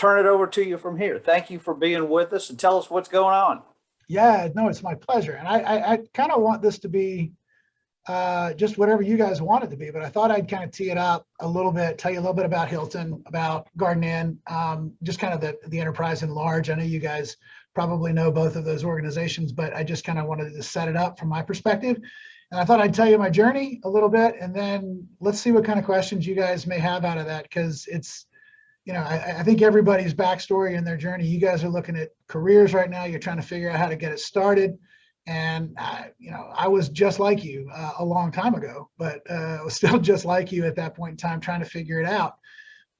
turn it over to you from here. Thank you for being with us and tell us what's going on. Yeah, no, it's my pleasure. And I kind of want this to be just whatever you guys want it to be, but I thought I'd kind of tee it up a little bit, tell you a little bit about Hilton, about Garden Inn, just kind of the enterprise in large. I know you guys probably know both of those organizations, but I just kind of wanted to set it up from my perspective. And I thought I'd tell you my journey a little bit, and then let's see what kind of questions you guys may have out of that, because it's, I think everybody's backstory and their journey. You guys are looking at careers right now. You're trying to figure out how to get it started. And, I was just like you a long time ago, but I was still just like you at that point in time, trying to figure it out.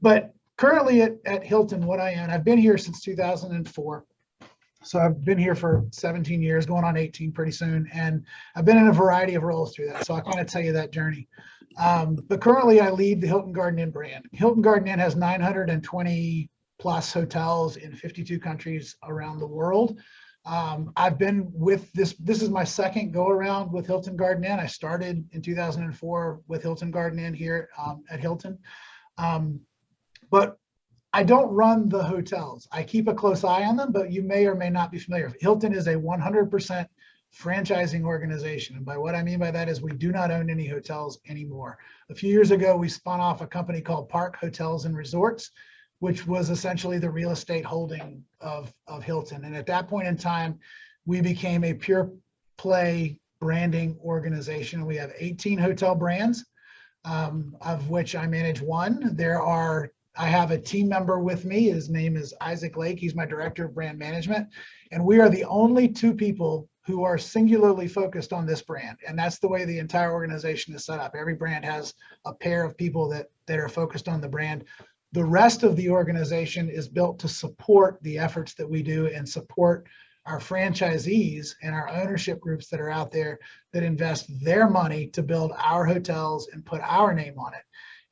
But currently at Hilton, what I am, I've been here since 2004. So I've been here for 17 years, going on 18 pretty soon. And I've been in a variety of roles through that. So I'll kind of tell you that journey. But currently I lead the Hilton Garden Inn brand. Hilton Garden Inn has 920 plus hotels in 52 countries around the world. I've been with this is my second go around with Hilton Garden Inn. I started in 2004 with Hilton Garden Inn here at Hilton. But I don't run the hotels. I keep a close eye on them, but you may or may not be familiar. Hilton is a 100% franchising organization. And by what I mean by that is we do not own any hotels anymore. A few years ago, we spun off a company called Park Hotels and Resorts, which was essentially the real estate holding of Hilton. And at that point in time, we became a pure play branding organization. We have 18 hotel brands, of which I manage one. I have a team member with me. His name is Isaac Lake. He's my director of brand management. And we are the only two people who are singularly focused on this brand. And that's the way the entire organization is set up. Every brand has a pair of people that are focused on the brand. The rest of the organization is built to support the efforts that we do and support our franchisees and our ownership groups that are out there that invest their money to build our hotels and put our name on it.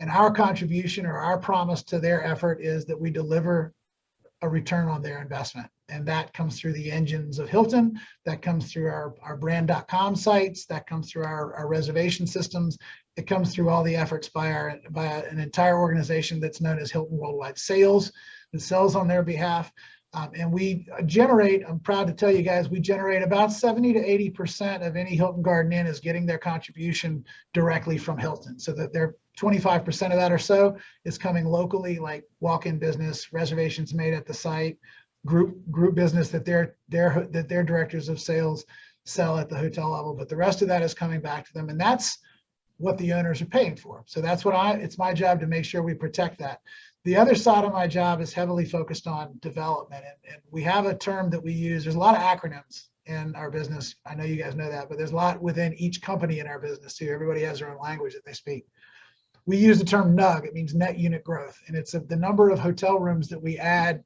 And our contribution or our promise to their effort is that we deliver a return on their investment. And that comes through the engines of Hilton, that comes through our brand.com sites, that comes through our reservation systems. It comes through all the efforts by an entire organization that's known as Hilton Worldwide Sales, that sells on their behalf. And we generate, I'm proud to tell you guys, we generate about 70 to 80% of any Hilton Garden Inn is getting their contribution directly from Hilton. So that they're 25% of that or so is coming locally, like walk-in business, reservations made at the site, group business that their directors of sales sell at the hotel level. But the rest of that is coming back to them, and that's what the owners are paying for. So that's it's my job to make sure we protect that. The other side of my job is heavily focused on development, and we have a term that we use. There's a lot of acronyms in our business. I know you guys know that, but there's a lot within each company in our business too. Everybody has their own language that they speak. We use the term NUG. It means net unit growth. And it's the number of hotel rooms that we add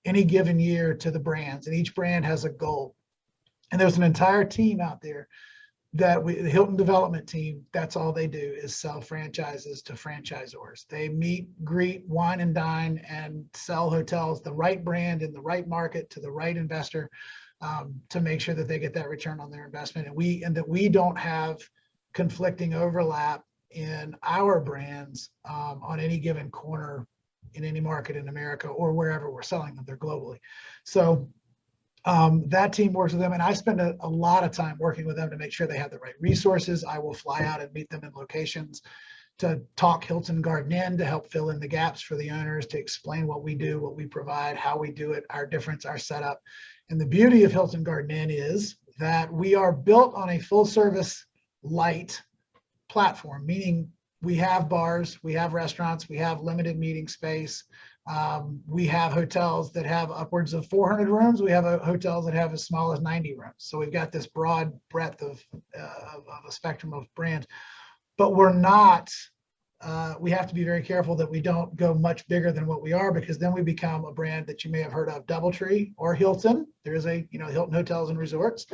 any given year to the brands. And each brand has a goal. And there's an entire team out there the Hilton development team, that's all they do is sell franchises to franchisors. They meet, greet, wine and dine, and sell hotels, the right brand in the right market to the right investor, to make sure that they get that return on their investment. And that we don't have conflicting overlap in our brands on any given corner in any market in America or wherever we're selling them. They're globally. So that team works with them, and I spend a lot of time working with them to make sure they have the right resources. I will fly out and meet them in locations to talk Hilton Garden Inn, to help fill in the gaps for the owners, to explain what we do, what we provide, how we do it, our difference, our setup. And the beauty of Hilton Garden Inn is that we are built on a full service light platform, meaning we have bars, we have restaurants, we have limited meeting space. We have hotels that have upwards of 400 rooms. We have hotels that have as small as 90 rooms. So we've got this broad breadth of a spectrum of brands, but we're not, we have to be very careful that we don't go much bigger than what we are, because then we become a brand that you may have heard of, DoubleTree or Hilton. There is a, Hilton Hotels and Resorts.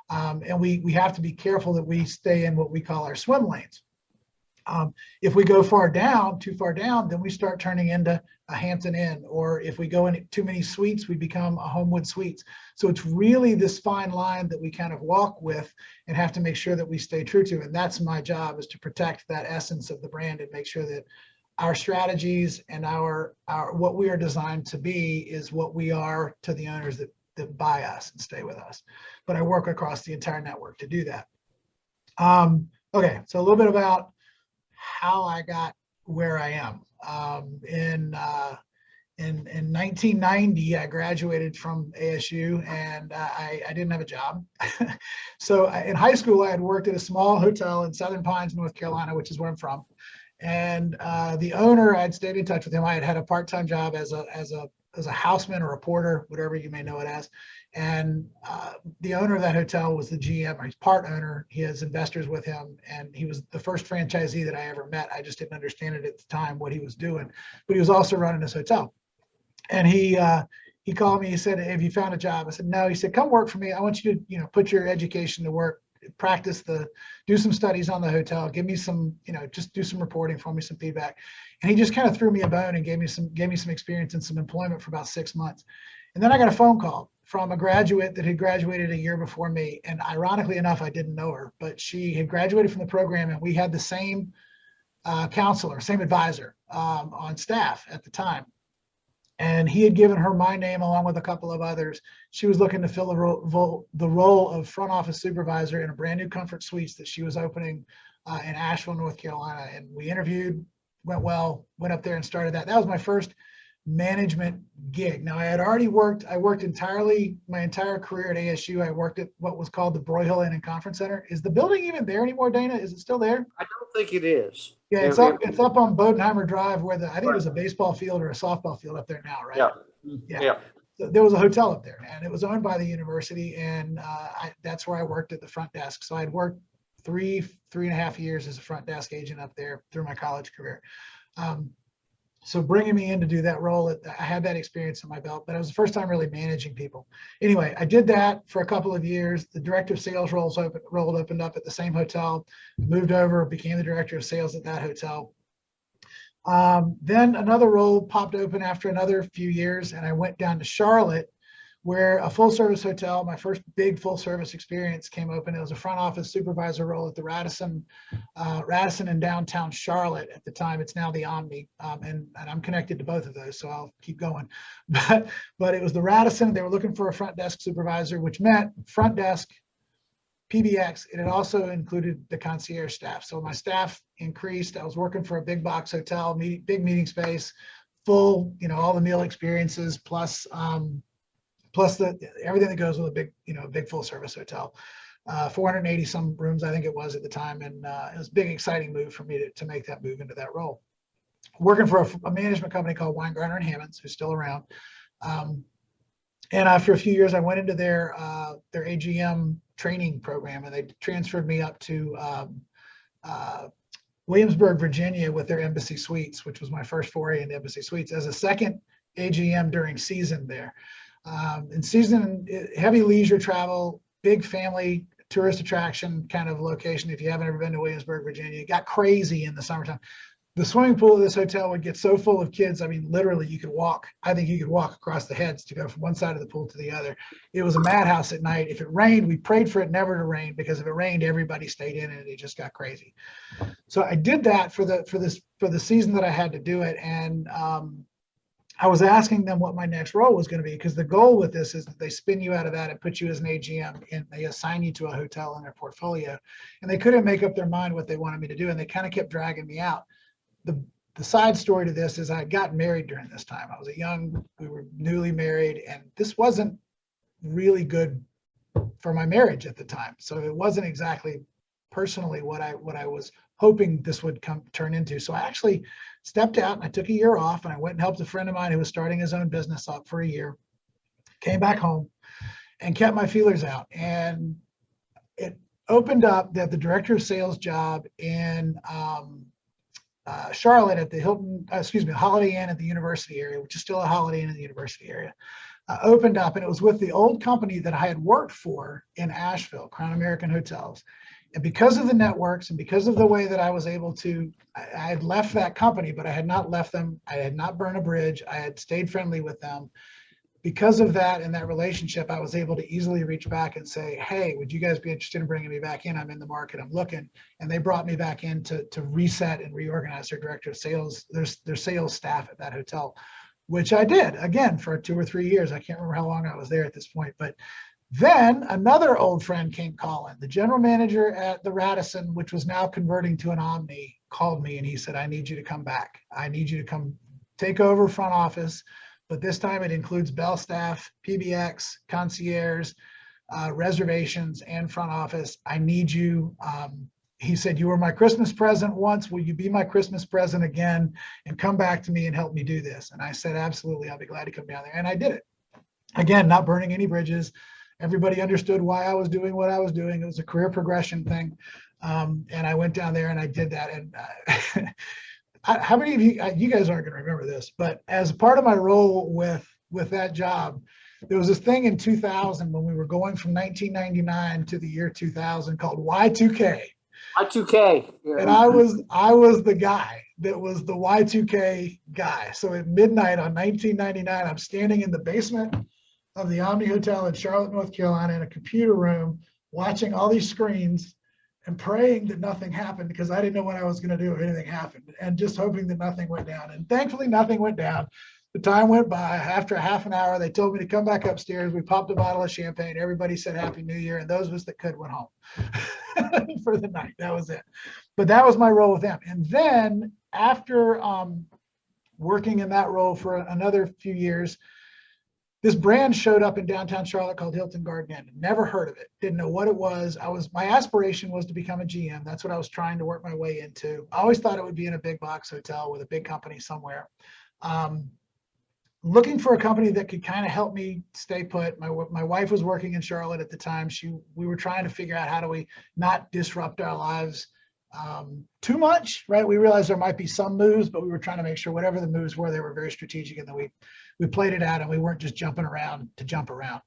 And we have to be careful that we stay in what we call our swim lanes. If we go too far down, then we start turning into a Hampton Inn, or if we go in too many suites, we become a Homewood Suites. So it's really this fine line that we kind of walk with and have to make sure that we stay true to. And that's my job, is to protect that essence of the brand and make sure that our strategies and our what we are designed to be is what we are to the owners that buy us and stay with us. But I work across the entire network to do that. Okay, so a little bit about how I got where I am. In 1990, I graduated from ASU, and I didn't have a job. So in high school, I had worked at a small hotel in Southern Pines, North Carolina, which is where I'm from. And the owner, I'd stayed in touch with him. I had a part-time job as a houseman or a porter, whatever you may know it as. And the owner of that hotel was the GM, or he's part owner. He has investors with him, and he was the first franchisee that I ever met. I just didn't understand it at the time, what he was doing, but he was also running this hotel. And he called me. He said, "Have you found a job?" I said, "No." He said, "Come work for me. I want you to, put your education to work, practice do some studies on the hotel, give me some, just do some reporting for me, some feedback." And he just kind of threw me a bone and gave me some experience and some employment for about 6 months. And then I got a phone call from a graduate that had graduated a year before me. And ironically enough, I didn't know her, but she had graduated from the program, and we had the same counselor, same advisor on staff at the time. And he had given her my name along with a couple of others. She was looking to fill the role of front office supervisor in a brand new Comfort Suites that she was opening in Asheville, North Carolina. And we interviewed, went well, went up there and started that. That was my first management gig. Now I worked entirely, my entire career at ASU. I worked at what was called the Broyhill Inn and Conference Center. Is the building even there anymore, Dana? Is it still there? I don't think it is. Yeah, it's up on Bodenheimer Drive where I think it was a baseball field or a softball field up there now, right? Yeah. So there was a hotel up there, and it was owned by the university, and that's where I worked at the front desk. So I'd worked three and a half years as a front desk agent up there through my college career. So bringing me in to do that role, I had that experience in my belt, but it was the first time really managing people. Anyway, I did that for a couple of years. The director of sales role opened up at the same hotel, moved over, became the director of sales at that hotel. Then another role popped open after another few years, and I went down to Charlotte, where a full service hotel, my first big full service experience, came open. It was a front office supervisor role at the Radisson in downtown Charlotte at the time. It's now the Omni, and I'm connected to both of those, so I'll keep going. But it was the Radisson. They were looking for a front desk supervisor, which meant front desk, PBX. It had also included the concierge staff. So my staff increased. I was working for a big box hotel, big meeting space, full, all the meal experiences, plus everything that goes with a big full service hotel. 480 some rooms, I think it was at the time. And it was a big, exciting move for me to make that move into that role. Working for a management company called Weingartner and Hammonds, who's still around. And after a few years, I went into their AGM training program, and they transferred me up to Williamsburg, Virginia, with their Embassy Suites, which was my first foray into Embassy Suites as a second AGM during season there. In season, heavy leisure travel, big family tourist attraction kind of location. If you haven't ever been to Williamsburg, Virginia, it got crazy in the summertime. The swimming pool of this hotel would get so full of kids. I mean, literally, I think you could walk across the heads to go from one side of the pool to the other. It was a madhouse at night. If it rained, we prayed for it never to rain, because if it rained, everybody stayed in, and it just got crazy. So I did that for the season that I had to do it. And I was asking them what my next role was going to be, because the goal with this is that they spin you out of that and put you as an AGM, and they assign you to a hotel in their portfolio. And they couldn't make up their mind what they wanted me to do, and they kind of kept dragging me out. The side story to this is I had gotten married during this time. We were newly married, and this wasn't really good for my marriage at the time. So it wasn't exactly personally what I was hoping this would turn into. So I actually stepped out, and I took a year off, and I went and helped a friend of mine who was starting his own business up for a year, came back home and kept my feelers out. And it opened up that the director of sales job in Charlotte at the Holiday Inn at the university area, which is still a Holiday Inn in the university area, opened up, and it was with the old company that I had worked for in Asheville, Crown American Hotels. And because of the networks and because of the way that I was able to, I had left that company, but I had not left them. I had not burned a bridge. I had stayed friendly with them. because of that and that relationship, I was able to easily reach back and say, hey, would you guys be interested in bringing me back in? I'm in the market, I'm looking. And they brought me back in to reset and reorganize their director of sales, their sales staff at that hotel, which I did again for 2 or 3 years. I can't remember how long I was there at this point, but then another old friend came calling. The general manager at the Radisson, which was now converting to an Omni, called me and he said, I need you to come back. I need you to come take over front office, but this time it includes Bell staff, PBX, concierge, reservations, and front office. I need you. He said, you were my Christmas present once. Will you be my Christmas present again and come back to me and help me do this? And I said, absolutely. I'll be glad to come down there. And I did it. Again, not burning any bridges. Everybody understood why I was doing what I was doing. It was a career progression thing. And I went down there and I did that. And how many of you guys aren't going to remember this, but as part of my role with that job, there was this thing in 2000 when we were going from 1999 to the year 2000 called Y2K. Y2K. Yeah. And I was the guy that was the Y2K guy. So at midnight on 1999, I'm standing in the basement of the Omni Hotel in Charlotte, North Carolina, in a computer room, watching all these screens and praying that nothing happened because I didn't know what I was going to do if anything happened, and just hoping that nothing went down. And thankfully, nothing went down. The time went by. After half an hour, they told me to come back upstairs. We popped a bottle of champagne. Everybody said Happy New Year, and those of us that could went home for the night. That was it. But that was my role with them. And then after working in that role for another few years, this brand showed up in downtown Charlotte called Hilton Garden Inn. Never heard of it. Didn't know what it was. My aspiration was to become a GM. That's what I was trying to work my way into. I always thought it would be in a big box hotel with a big company somewhere. Looking for a company that could kind of help me stay put. My wife was working in Charlotte at the time. We were trying to figure out how do we not disrupt our lives too much, right? We realized there might be some moves, but we were trying to make sure whatever the moves were, they were very strategic, and that we played it out and we weren't just jumping around to jump around.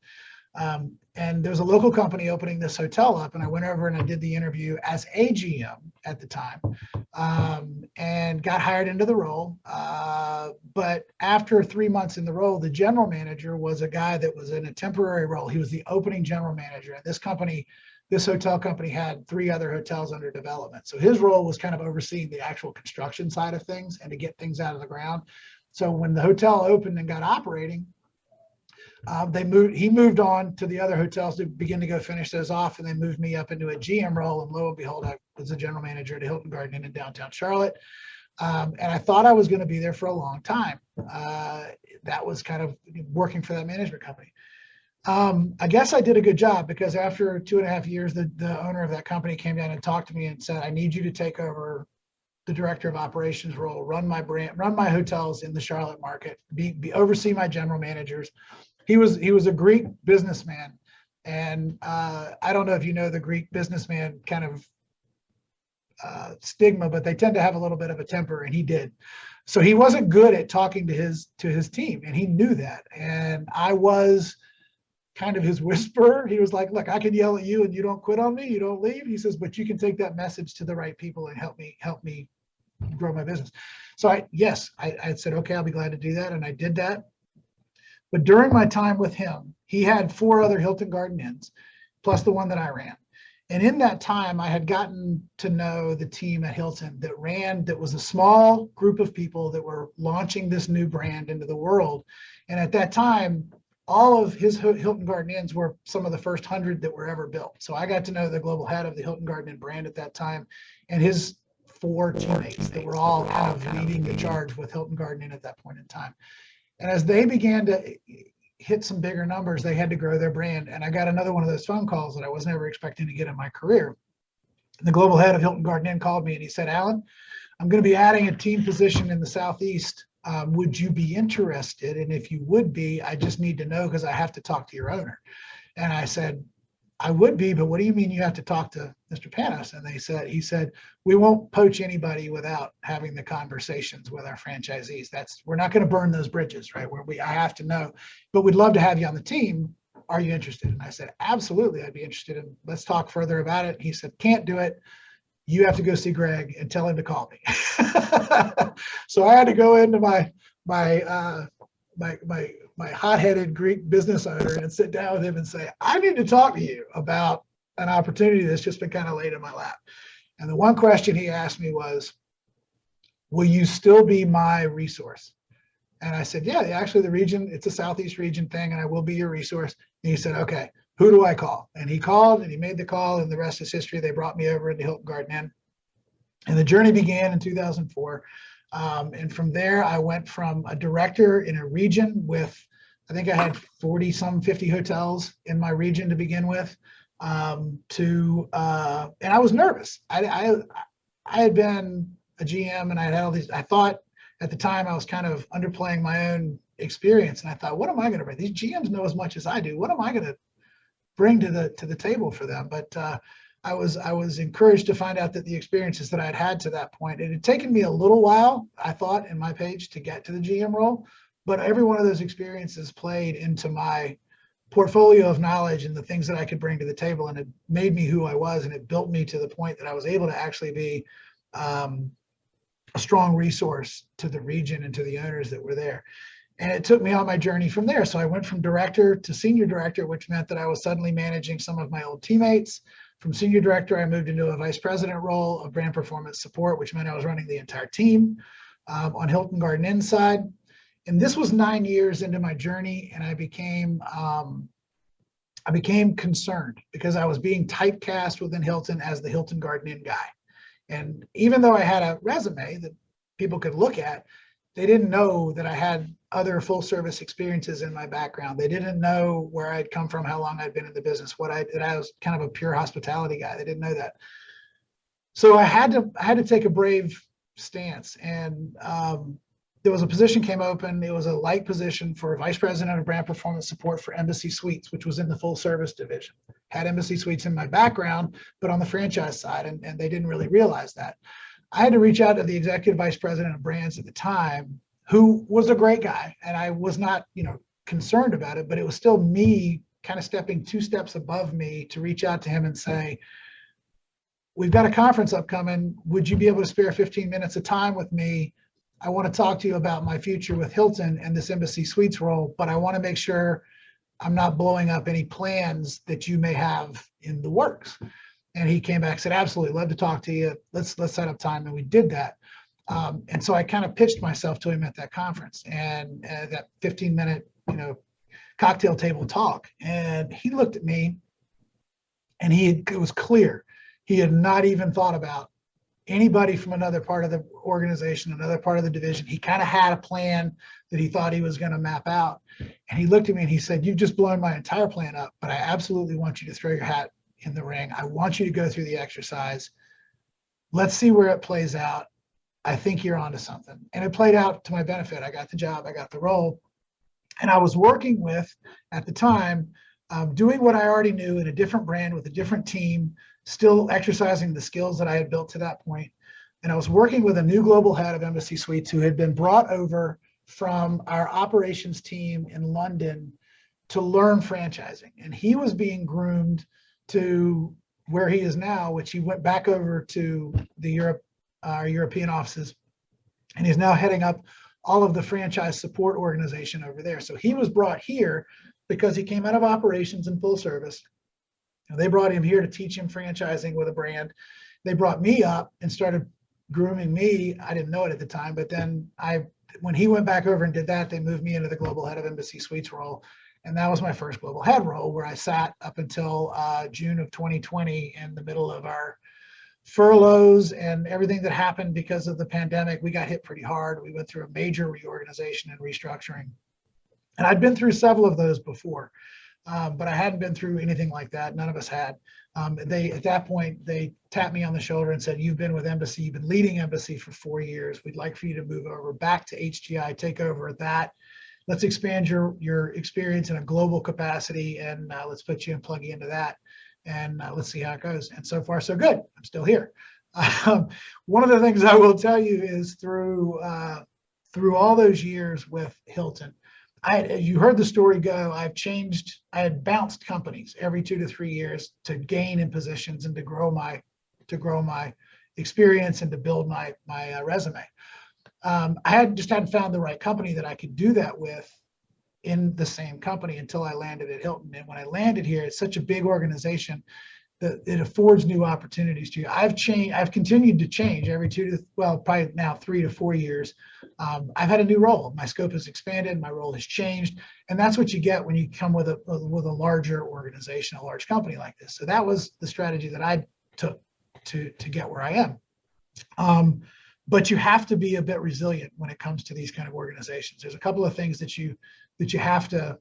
And there's a local company opening this hotel up, and I went over and I did the interview as a GM at the time, and got hired into the role. But after 3 months in the role, the general manager was a guy that was in a temporary role. He was the opening general manager, and this hotel company had 3 other hotels under development. So his role was kind of overseeing the actual construction side of things and to get things out of the ground. So when the hotel opened and got operating, he moved on to the other hotels to begin to go finish those off, and they moved me up into a GM role. And lo and behold, I was the general manager at Hilton Garden Inn in downtown Charlotte. And I thought I was going to be there for a long time. That was kind of working for that management company. I guess I did a good job, because after 2.5 years, the owner of that company came down and talked to me and said, I need you to take over the director of operations role, run my brand, run my hotels in the Charlotte market, oversee my general managers. He was a Greek businessman. And I don't know if you know the Greek businessman kind of stigma, but they tend to have a little bit of a temper, and he did. So he wasn't good at talking to his team, and he knew that. And I was kind of his whisperer. He was like, look, I can yell at you and you don't quit on me, you don't leave. He says, but you can take that message to the right people and help me grow my business. So I said, okay, I'll be glad to do that. And I did that. But during my time with him, he had 4 other Hilton Garden Inns, plus the one that I ran. And in that time, I had gotten to know the team at Hilton that was a small group of people that were launching this new brand into the world. And at that time, all of his Hilton Garden Inns were some of the first 100 that were ever built. So I got to know the global head of the Hilton Garden Inn brand at that time, and his 4 teammates that were all kind of leading the charge with Hilton Garden Inn at that point in time. And as they began to hit some bigger numbers, they had to grow their brand. And I got another one of those phone calls that I was never expecting to get in my career. And the global head of Hilton Garden Inn called me and he said, Alan, I'm going to be adding a team position in the Southeast. Would you be interested? And if you would be, I just need to know, because I have to talk to your owner. And I said, I would be, but what do you mean you have to talk to Mr. Panos? And he said, we won't poach anybody without having the conversations with our franchisees. We're not going to burn those bridges, right? I have to know, but we'd love to have you on the team. Are you interested? And I said, absolutely, I'd be interested. And let's talk further about it. He said, can't do it. You have to go see Greg and tell him to call me. So I had to go into my my hot-headed Greek business owner and sit down with him and say, I need to talk to you about an opportunity that's just been kind of laid in my lap. And the one question he asked me was, will you still be my resource? And I said, yeah, actually the region, it's a Southeast region thing, and I will be your resource. And he said, okay, who do I call? And he called and he made the call, and the rest is history. They brought me over into Hilton Garden Inn. And the journey began in 2004. And from there, I went from a director in a region with, I think I had 50 hotels in my region to begin with, and I was nervous. I had been a GM, and I had all these, I thought at the time I was kind of underplaying my own experience. And I thought, what am I going to bring? These GMs know as much as I do. What am I going to bring to the table for them? But I was encouraged to find out that the experiences that I had to that point, it had taken me a little while, I thought, in my page to get to the GM role, but every one of those experiences played into my portfolio of knowledge and the things that I could bring to the table, and it made me who I was, and it built me to the point that I was able to actually be a strong resource to the region and to the owners that were there. And it took me on my journey from there. So I went from director to senior director, which meant that I was suddenly managing some of my old teammates. From senior director, I moved into a vice president role of brand performance support, which meant I was running the entire team on Hilton Garden Inn side. And this was 9 years into my journey, and I became concerned because I was being typecast within Hilton as the Hilton Garden Inn guy. And even though I had a resume that people could look at, they didn't know that I had other full service experiences in my background. They didn't know where I'd come from, how long I'd been in the business, that I was kind of a pure hospitality guy. They didn't know that. So I had to take a brave stance. And there was a position came open. It was a light position for vice president of brand performance support for Embassy Suites, which was in the full service division. Had Embassy Suites in my background, but on the franchise side, and they didn't really realize that. I had to reach out to the executive vice president of brands at the time, who was a great guy, and I was not, concerned about it, but it was still me kind of stepping 2 steps above me to reach out to him and say, we've got a conference upcoming. Would you be able to spare 15 minutes of time with me? I want to talk to you about my future with Hilton and this Embassy Suites role, but I want to make sure I'm not blowing up any plans that you may have in the works. And he came back and said, absolutely, love to talk to you. Let's set up time. And we did that. And so I kind of pitched myself to him at that conference and that 15-minute, cocktail table talk. And he looked at me, and it was clear he had not even thought about anybody from another part of the organization, another part of the division. He kind of had a plan that he thought he was going to map out. And he looked at me and he said, you've just blown my entire plan up, but I absolutely want you to throw your hat in the ring. I want you to go through the exercise. Let's see where it plays out. I think you're onto something. And it played out to my benefit. I got the job, I got the role. And I was working with, at the time, doing what I already knew in a different brand with a different team, still exercising the skills that I had built to that point. And I was working with a new global head of Embassy Suites who had been brought over from our operations team in London to learn franchising. And he was being groomed to where he is now, which he went back over to our European offices, and he's now heading up all of the franchise support organization over there. So he was brought here because he came out of operations and full service. And they brought him here to teach him franchising with a brand. They brought me up and started grooming me. I didn't know it at the time, but then when he went back over and did that, they moved me into the global head of Embassy Suites role. And that was my first global head role, where I sat up until June of 2020 in the middle of our furloughs and everything that happened because of the pandemic. We got hit pretty hard. We went through a major reorganization and restructuring. And I'd been through several of those before, but I hadn't been through anything like that. None of us had. At that point, they tapped me on the shoulder and said, you've been with Embassy, you've been leading Embassy for 4 years. We'd like for you to move over back to HGI, take over that. Let's expand your experience in a global capacity, and let's put you and plug you into that. And let's see how it goes. And so far, so good. I'm still here. One of the things I will tell you is through all those years with Hilton, you heard the story go. I had bounced companies every 2 to 3 years to gain in positions and to grow my experience and to build my resume. I just hadn't found the right company that I could do that with in the same company until I landed at Hilton. And when I landed here, it's such a big organization that it affords new opportunities to you. I've continued to change every probably now 3 to 4 years. I've had a new role. My scope has expanded, my role has changed. And that's what you get when you come with a larger organization, a large company like this. So that was the strategy that I took to get where I am. But you have to be a bit resilient when it comes to these kind of organizations. There's a couple of things that you have to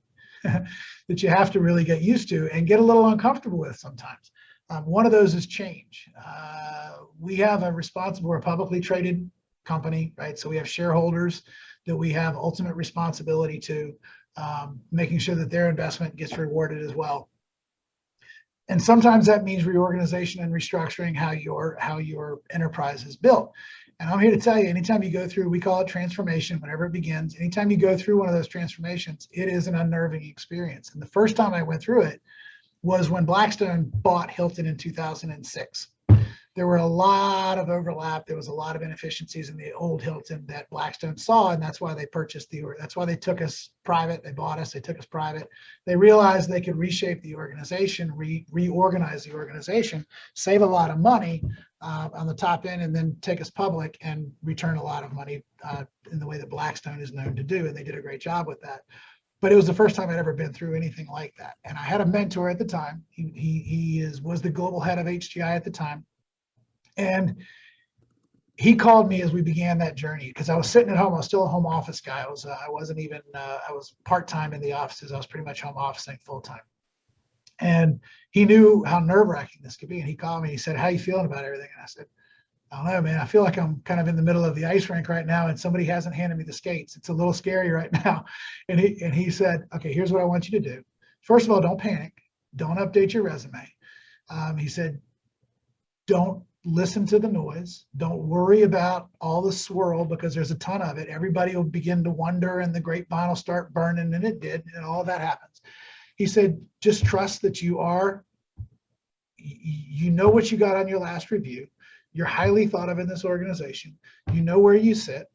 that you have to really get used to and get a little uncomfortable with sometimes. One of those is change. We have we're a publicly traded company, right? So we have shareholders that we have ultimate responsibility to, making sure that their investment gets rewarded as well. And sometimes that means reorganization and restructuring how your enterprise is built. And I'm here to tell you, anytime you go through, we call it transformation, whenever it begins, anytime you go through one of those transformations, it is an unnerving experience. And the first time I went through it was when Blackstone bought Hilton in 2006. There were a lot of overlap. There was a lot of inefficiencies in the old Hilton that Blackstone saw, and that's why they that's why they took us private. They bought us, they took us private. They realized they could reshape the organization, reorganize the organization, save a lot of money on the top end, and then take us public and return a lot of money in the way that Blackstone is known to do, and they did a great job with that. But it was the first time I'd ever been through anything like that. And I had a mentor at the time. He was the global head of HGI at the time. And he called me as we began that journey, because I was sitting at home. I was still a home office guy. I was part-time in the offices. I was pretty much home officing full-time. And he knew how nerve-wracking this could be. And he called me, he said, "How you feeling about everything?" And I said, "I don't know, man. I feel like I'm kind of in the middle of the ice rink right now, and somebody hasn't handed me the skates. It's a little scary right now." And he said, "Okay, here's what I want you to do. First of all, don't panic. Don't update your resume." He said, "Don't listen to the noise. Don't worry about all the swirl, because there's a ton of it. Everybody will begin to wonder, and the grapevine will start burning," and it did, and all of that happens. He said, "Just trust that you know what you got on your last review. You're highly thought of in this organization. You know where you sit.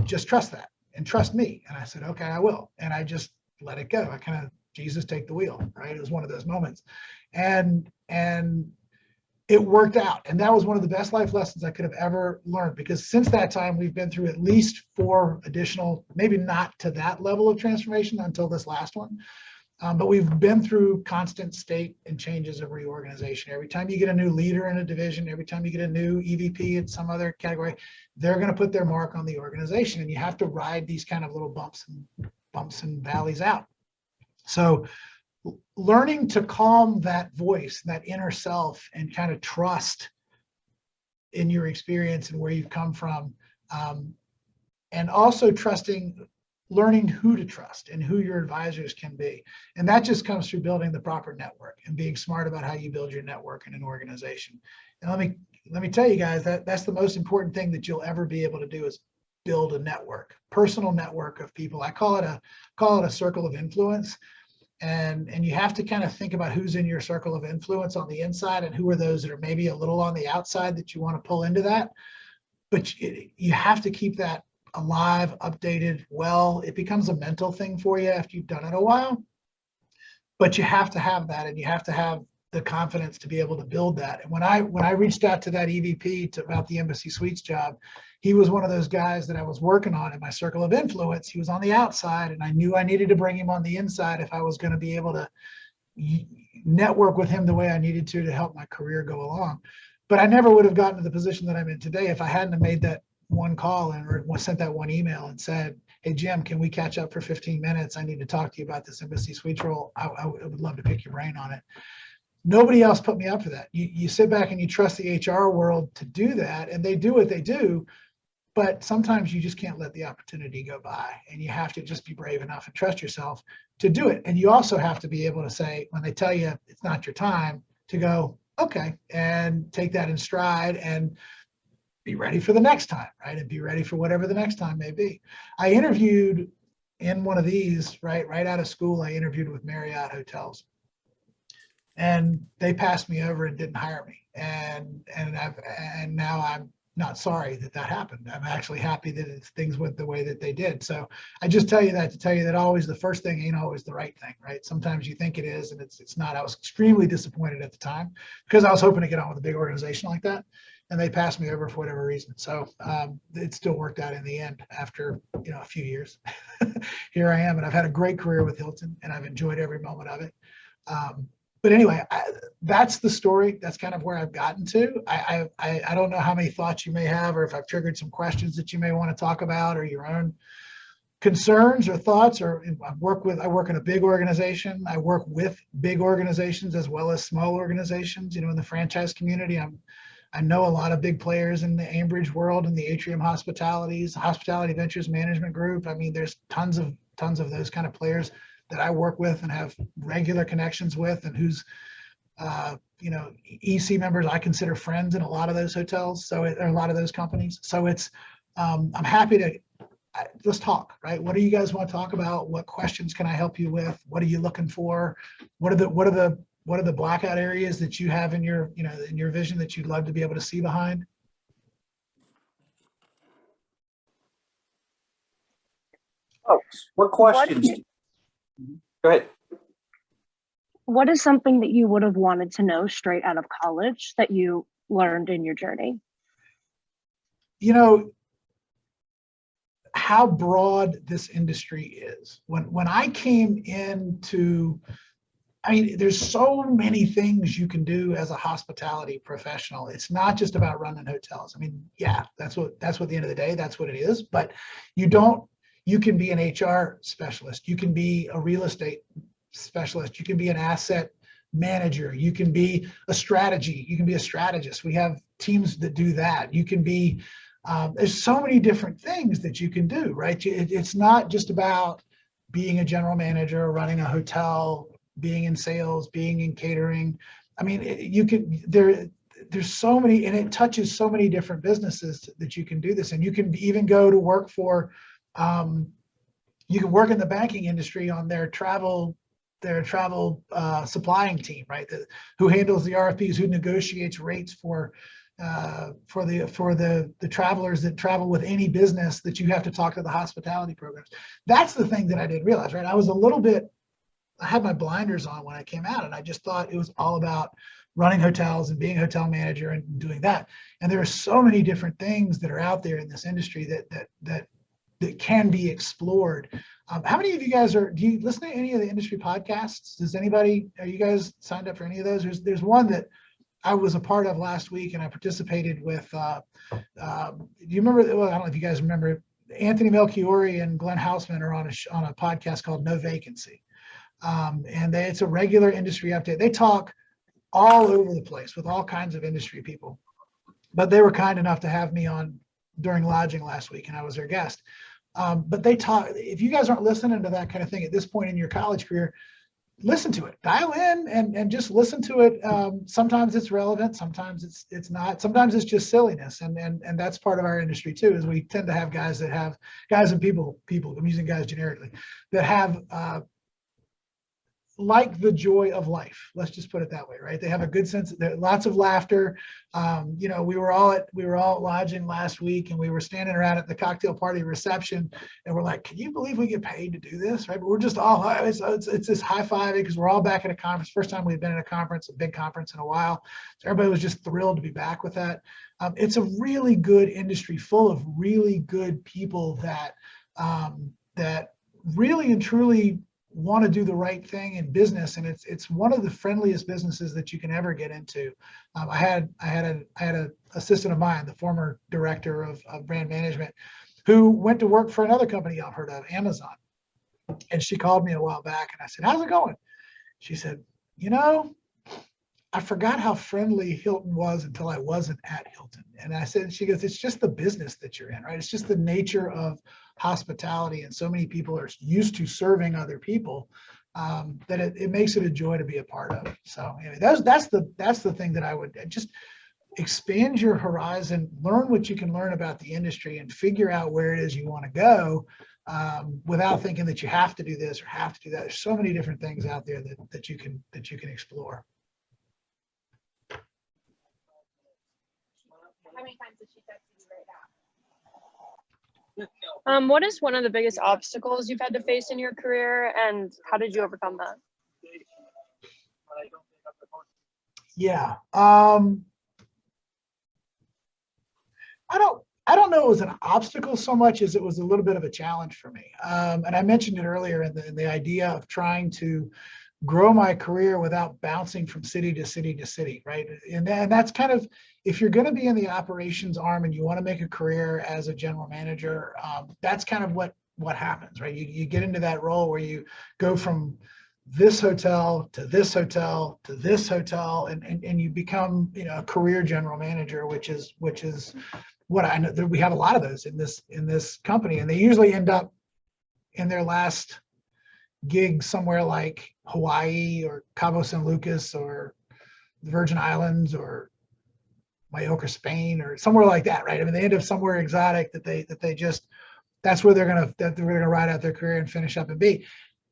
Just trust that, and trust me." And I said, "Okay, I will." And I just let it go. I kind of, Jesus, take the wheel, right? It was one of those moments. And it worked out. And that was one of the best life lessons I could have ever learned, because since that time, we've been through at least 4 additional, maybe not to that level of transformation until this last one. But we've been through constant state and changes of reorganization. Every time you get a new leader in a division, every time you get a new EVP in some other category, they're going to put their mark on the organization, and you have to ride these kind of little bumps and valleys out. So learning to calm that voice, that inner self, and kind of trust in your experience and where you've come from, and also learning who to trust and who your advisors can be. And that just comes through building the proper network and being smart about how you build your network in an organization. And let me tell you guys, that's the most important thing that you'll ever be able to do, is build a network, personal network of people. I call it a circle of influence. And you have to kind of think about who's in your circle of influence on the inside, and who are those that are maybe a little on the outside that you want to pull into that. But you have to keep that alive, updated. Well, it becomes a mental thing for you after you've done it a while, but you have to have that, and you have to have the confidence to be able to build that. And when I reached out to that EVP about the Embassy Suites job, he was one of those guys that I was working on in my circle of influence. He was on the outside, and I knew I needed to bring him on the inside if I was going to be able to network with him the way I needed to help my career go along. But I never would have gotten to the position that I'm in today if I hadn't have made that one call or sent that one email and said, "Hey, Jim, can we catch up for 15 minutes? I need to talk to you about this Embassy Suites role. I would love to pick your brain on it." Nobody else put me up for that. You sit back and you trust the HR world to do that, and they do what they do. But sometimes you just can't let the opportunity go by, and you have to just be brave enough and trust yourself to do it. And you also have to be able to say, when they tell you it's not your time, to go, okay, and take that in stride and be ready for the next time, right? And be ready for whatever the next time may be. I interviewed in one of these, right out of school, I interviewed with Marriott Hotels. And they passed me over and didn't hire me. And now I'm not sorry that that happened. I'm actually happy that things went the way that they did. So I just tell you that to tell you that always the first thing ain't always the right thing, right? Sometimes you think it is, and it's not. I was extremely disappointed at the time because I was hoping to get on with a big organization like that, and they passed me over for whatever reason. So it still worked out in the end after a few years. Here I am, and I've had a great career with Hilton, and I've enjoyed every moment of it. But anyway, that's the story. That's kind of where I've gotten to. I don't know how many thoughts you may have, or if I've triggered some questions that you may want to talk about, or your own concerns or thoughts. Or I work in a big organization. I work with big organizations as well as small organizations. In the franchise community, I know a lot of big players in the Ambridge world and the Atrium Hospitality Ventures Management Group. I mean, there's tons of those kind of players that I work with and have regular connections with, and whose EC members I consider friends in a lot of those hotels. So a lot of those companies. So I'm happy to let's talk, right? What do you guys want to talk about? What questions can I help you with? What are you looking for? What are the blackout areas that you have in your vision that you'd love to be able to see behind? Oh, what questions? Go ahead. What is something that you would have wanted to know straight out of college that you learned in your journey? How broad this industry is. When I came into, there's so many things you can do as a hospitality professional. It's not just about running hotels. Yeah, that's what at the end of the day, that's what it is. But you can be an HR specialist. You can be a real estate specialist. You can be an asset manager. You can be a strategy. You can be a strategist. We have teams that do that. You can be, there's so many different things that you can do, right? It's not just about being a general manager, running a hotel, being in sales, being in catering. There's so many, and it touches so many different businesses that you can do this. And you can even go to work for, you can work in the banking industry on their travel supplying team, right? Who handles the RFPs, who negotiates rates for the travelers that travel with any business that you have to talk to the hospitality programs. That's the thing that I didn't realize, right? I had my blinders on when I came out, and I just thought it was all about running hotels and being a hotel manager and doing that. And there are so many different things that are out there in this industry that can be explored. How many of you guys do you listen to any of the industry podcasts? Are you guys signed up for any of those? There's one that I was a part of last week, and I participated with, do you remember, well, I don't know if you guys remember, Anthony Melchiori and Glenn Hausman are on a podcast called No Vacancy. And it's a regular industry update. They talk all over the place with all kinds of industry people, but they were kind enough to have me on during lodging last week, and I was their guest. But they talk, if you guys aren't listening to that kind of thing at this point in your college career, listen to it, dial in and just listen to it. Sometimes it's relevant, sometimes it's not, sometimes it's just silliness. And that's part of our industry too, is we tend to have guys and people, I'm using guys generically, that have, like the joy of life. Let's just put it that way, right? They have a good sense. There's lots of laughter. We were all at lodging last week, and we were standing around at the cocktail party reception, and we're like, "Can you believe we get paid to do this?" Right? But we're just all it's this high fiving because we're all back at a conference. First time we've been at a big conference in a while. So everybody was just thrilled to be back with that. It's a really good industry full of really good people that really and truly want to do the right thing in business, and it's one of the friendliest businesses that you can ever get into. I had an assistant of mine, the former director of brand management, who went to work for another company I've heard of, Amazon, and she called me a while back, and I said, "How's it going?" She said, "I forgot how friendly Hilton was until I wasn't at Hilton." And I said, she goes, "It's just the business that you're in, right? It's just the nature of hospitality, and so many people are used to serving other people that it makes it a joy to be a part of." So anyway, that's the thing that I would just expand your horizon, learn what you can learn about the industry, and figure out where it is you want to go without thinking that you have to do this or have to do that. There's so many different things out there that you can explore. many times has she texted you right now? What is one of the biggest obstacles you've had to face in your career, and how did you overcome that? Yeah. I don't know it was an obstacle so much as it was a little bit of a challenge for me. And I mentioned it earlier in the idea of trying to grow my career without bouncing from city to city to city, right? And that's kind of, if you're going to be in the operations arm and you want to make a career as a general manager, that's kind of what happens, right? You get into that role where you go from this hotel to this hotel to this hotel, and you become, you know, a career general manager, which is what I know. We have a lot of those in this company, and they usually end up in their last gig somewhere like Hawaii or Cabo San Lucas or the Virgin Islands or Mallorca, Spain, or somewhere like that, right? I mean, they end up somewhere exotic that they just, that's where they're gonna ride out their career and finish up and be.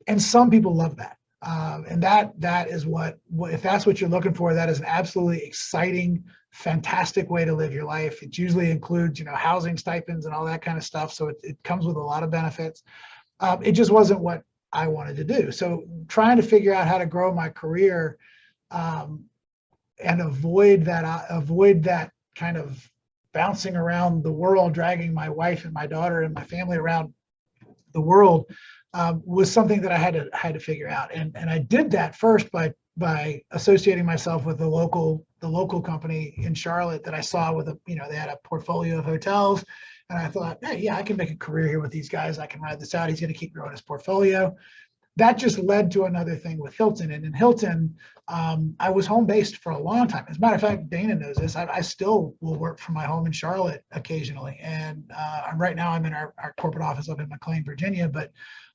And some people love that. And that is what, if that's what you're looking for, that is an absolutely exciting, fantastic way to live your life. It usually includes, you know, housing stipends and all that kind of stuff. So it comes with a lot of benefits. It just wasn't what I wanted to do. So trying to figure out how to grow my career and avoid that kind of bouncing around the world, dragging my wife and my daughter and my family around the world, was something that I had to figure out. And I did that first by associating myself with the local company in Charlotte that I saw with they had a portfolio of hotels. And I thought, hey, yeah, I can make a career here with these guys. I can ride this out. He's going to keep growing his portfolio. That just led to another thing with Hilton. And in Hilton, I was home based for a long time. As a matter of fact, Dana knows this. I still will work from my home in Charlotte occasionally. And right now I'm in our corporate office up in McLean, Virginia. But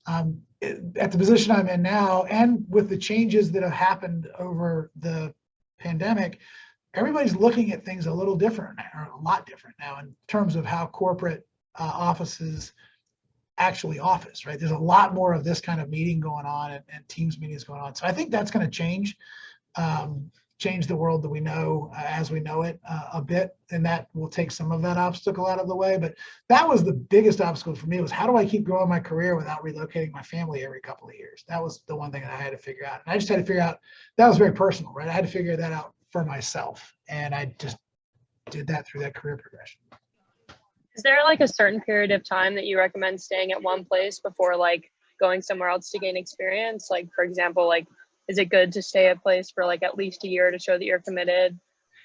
at the position I'm in now, and with the changes that have happened over the pandemic, everybody's looking at things a little different, or a lot different now, in terms of how corporate offices actually office, right? There's a lot more of this kind of meeting going on and Teams meetings going on. So I think that's going to change the world that we know as we know it a bit, and that will take some of that obstacle out of the way. But that was the biggest obstacle for me, was how do I keep growing my career without relocating my family every couple of years? That was the one thing that I had to figure out. And I just had to figure out, that was very personal, right? I had to figure that out for myself. And I just did that through that career progression. Is there like a certain period of time that you recommend staying at one place before like going somewhere else to gain experience? Like, for example, like, is it good to stay at a place for like at least a year to show that you're committed?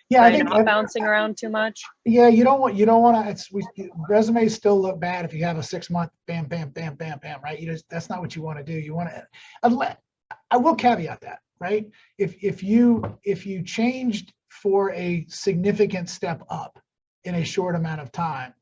Yeah, I You're think not bouncing around too much. Yeah, you don't want to. Resumes still look bad if you have a 6 month bam, bam, bam, bam, bam, right? That's not what you want to do. You want to. I will caveat that, right? If you changed for a significant step up in a short amount of time,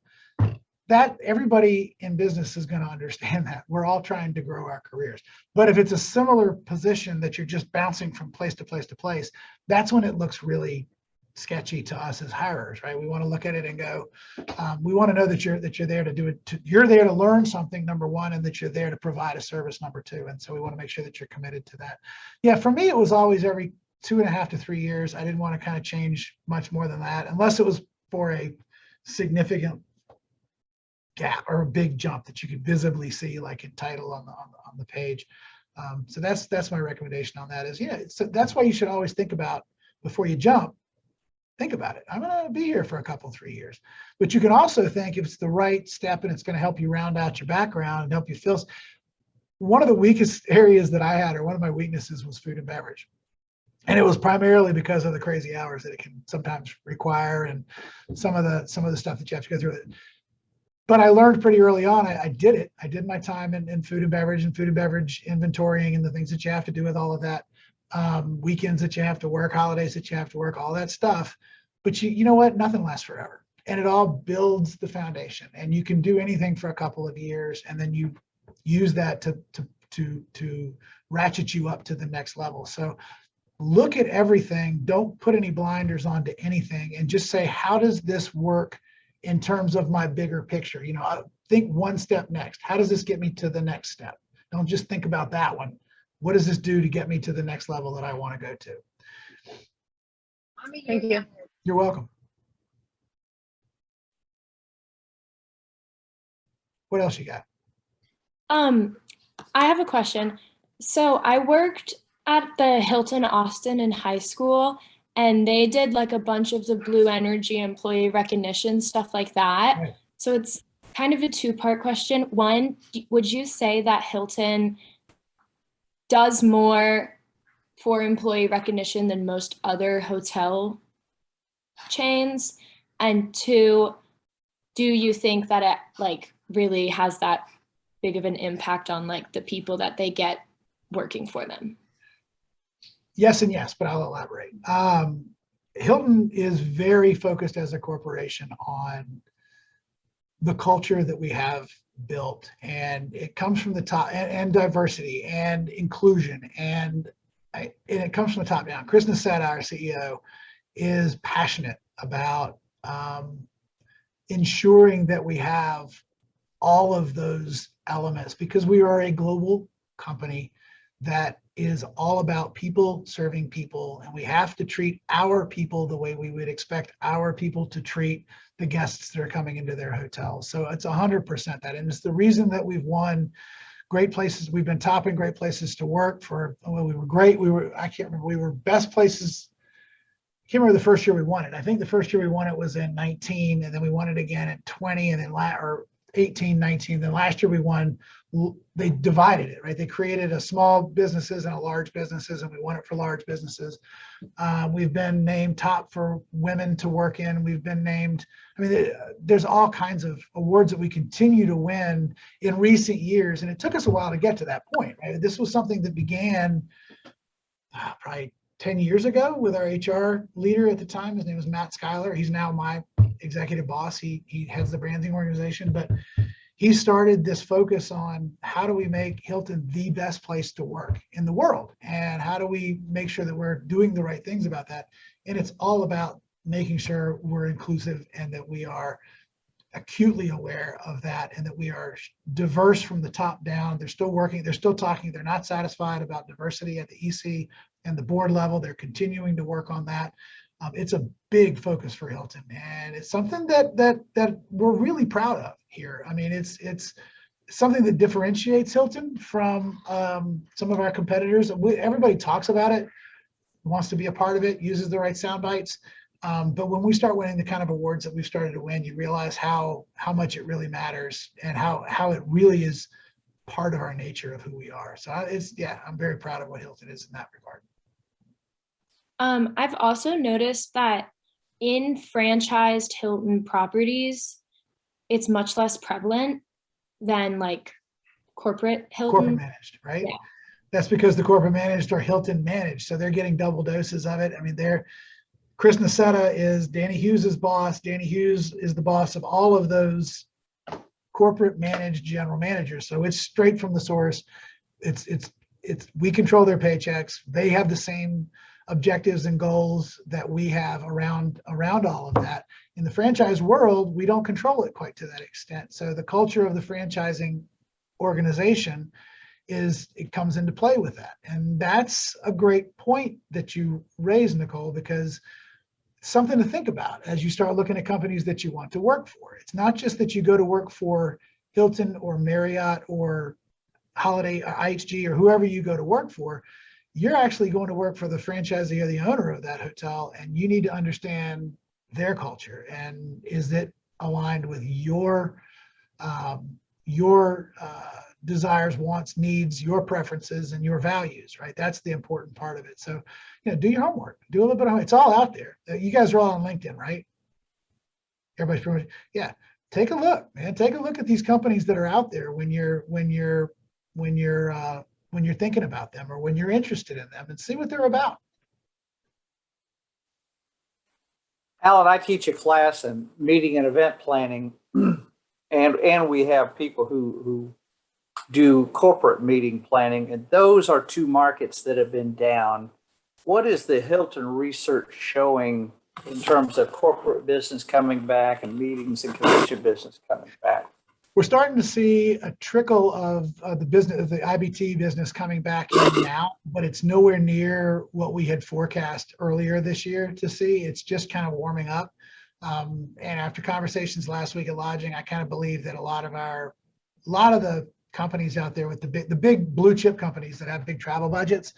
that everybody in business is going to understand that. We're all trying to grow our careers. But if it's a similar position that you're just bouncing from place to place to place, that's when it looks really sketchy to us as hirers, right? We want to look at it and go, we want to know that you're there to do it. You're there to learn something, number one, and that you're there to provide a service, number two. And so we want to make sure that you're committed to that. Yeah, for me, it was always every 2.5 to 3 years. I didn't want to kind of change much more than that, unless it was for a significant gap or a big jump that you could visibly see, like in title on the page. So that's my recommendation on that. Is so that's why you should always think about, before you jump, think about it. I'm going to be here for a couple, 3 years. But you can also think, if it's the right step and it's going to help you round out your background and help you fill. One of the weakest areas that I had, or one of my weaknesses, was food and beverage. And it was primarily because of the crazy hours that it can sometimes require, and some of the stuff that you have to go through. But I learned pretty early on. I did it. I did my time in food and beverage inventorying and the things that you have to do with all of that. Weekends that you have to work, holidays that you have to work, all that stuff. But you know what? Nothing lasts forever. And it all builds the foundation. And you can do anything for a couple of years, and then you use that to ratchet you up to the next level. So look at everything. Don't put any blinders onto anything, and just say, how does this work in terms of my bigger picture? Think one step next. How does this get me to the next step? Don't just think about that one. What does this do to get me to the next level that I want to go to? Thank you. You're welcome. What else you got? I have a question. So I worked at the Hilton Austin in high school, and they did like a bunch of the Blue Energy employee recognition, stuff like that. Right. So it's kind of a two-part question. One, would you say that Hilton does more for employee recognition than most other hotel chains? And two, do you think that it like really has that big of an impact on like the people that they get working for them? Yes and yes, but I'll elaborate. Hilton is very focused as a corporation on the culture that we have built, and it comes from the top, and diversity and inclusion, and it comes from the top down. Chris Nassetta, our CEO, is passionate about ensuring that we have all of those elements, because we are a global company that is all about people serving people, and we have to treat our people the way we would expect our people to treat the guests that are coming into their hotels. So it's 100% that, and it's the reason that we've won great places. We've been topping great places to work for. Well, we were great. I can't remember. We were best places. I can't remember the first year we won it. I think the first year we won it was in 19, and then we won it again in 20, and then or 18, 19. Then last year we won. They divided it, right? They created a small businesses and a large businesses, and we won it for large businesses. We've been named top for women to work in. We've been named, I mean, there's all kinds of awards that we continue to win in recent years. And it took us a while to get to that point, right? This was something that began probably 10 years ago with our HR leader at the time. His name was Matt Schuyler. He's now my executive boss. He heads the branding organization, but he started this focus on how do we make Hilton the best place to work in the world, and how do we make sure that we're doing the right things about that. And it's all about making sure we're inclusive and that we are acutely aware of that, and that we are diverse from the top down. They're still working, they're still talking, they're not satisfied about diversity at the EC and the board level. They're continuing to work on that. It's a big focus for Hilton, and it's something that we're really proud of here. I mean, it's something that differentiates Hilton from some of our competitors. Everybody talks about it, wants to be a part of it, uses the right sound bites. But when we start winning the kind of awards that we've started to win, you realize how much it really matters, and how it really is part of our nature of who we are. So I'm very proud of what Hilton is in that regard. I've also noticed that in franchised Hilton properties, it's much less prevalent than like corporate Hilton. Corporate managed, right? Yeah. That's because the corporate managed are Hilton managed, so they're getting double doses of it. I mean, Chris Nassetta is Danny Hughes' boss. Danny Hughes is the boss of all of those corporate managed general managers. So it's straight from the source. We control their paychecks. They have the same objectives and goals that we have around all of that. In the franchise world, we don't control it quite to that extent. So the culture of the franchising organization it comes into play with that. And that's a great point that you raise, Nicole, because it's something to think about as you start looking at companies that you want to work for. It's not just that you go to work for Hilton or Marriott or Holiday or IHG or whoever you go to work for. You're actually going to work for the franchisee or the owner of that hotel, and you need to understand their culture, and is it aligned with your desires, wants, needs, your preferences, and your values, right? That's the important part of it. So, do your homework, do a little bit of, it's all out there. You guys are all on LinkedIn, right? Everybody's pretty much, yeah. Take a look, man. Take a look at these companies that are out there when you're thinking about them, or when you're interested in them, and see what they're about. Alan, I teach a class in meeting and event planning, and we have people who do corporate meeting planning, and those are two markets that have been down. What is the Hilton research showing in terms of corporate business coming back and meetings and convention business coming back? We're starting to see a trickle of the business, the IBT business coming back in now, but it's nowhere near what we had forecast earlier this year to see. It's just kind of warming up. And after conversations last week at lodging, I kind of believe that a lot of our lot of the companies out there with the big blue chip companies that have big travel budgets,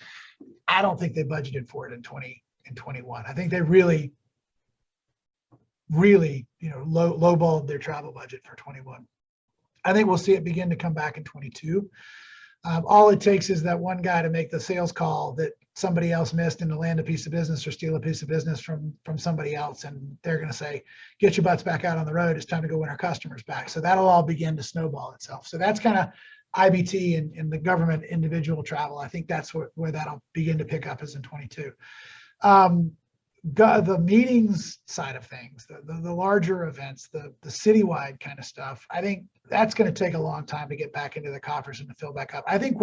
I don't think they budgeted for it in 2021. I think they really, lowballed their travel budget for 21. I think we'll see it begin to come back in 22. All it takes is that one guy to make the sales call that somebody else missed and to land a piece of business or steal a piece of business from somebody else. And they're going to say, get your butts back out on the road. It's time to go win our customers back. So that'll all begin to snowball itself. So that's kind of IBT and the government individual travel. I think that's where that'll begin to pick up is in 22. The meetings side of things, the larger events, the citywide kind of stuff, I think that's going to take a long time to get back into the coffers and to fill back up. I think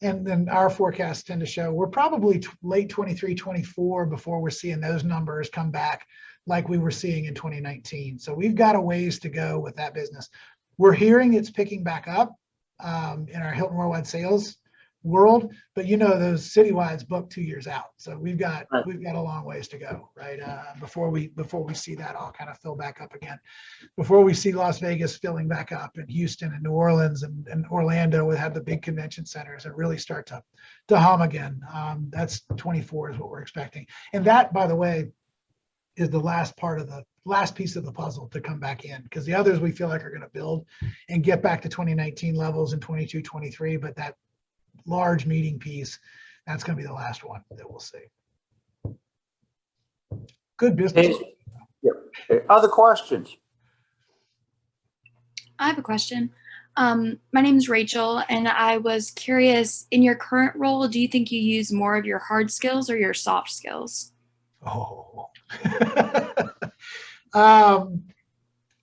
and then our forecasts tend to show we're probably late 23, 24 before we're seeing those numbers come back like we were seeing in 2019. So we've got a ways to go with that business. We're hearing it's picking back up in our Hilton Worldwide sales world, but those citywides book 2 years out, so we've got a long ways to go, right? Before we see that all kind of fill back up again, before we see Las Vegas filling back up, and Houston and New Orleans and Orlando would have the big convention centers and really start to hum again. That's 24 is what we're expecting, and that, by the way, is the last piece of the puzzle to come back in, because the others we feel like are going to build and get back to 2019 levels in 22, 23, but that large meeting piece, that's going to be the last one that we'll see. Good business. Yep. Other questions? I have a question. My name is Rachel, and I was curious, in your current role, do you think you use more of your hard skills or your soft skills? Oh,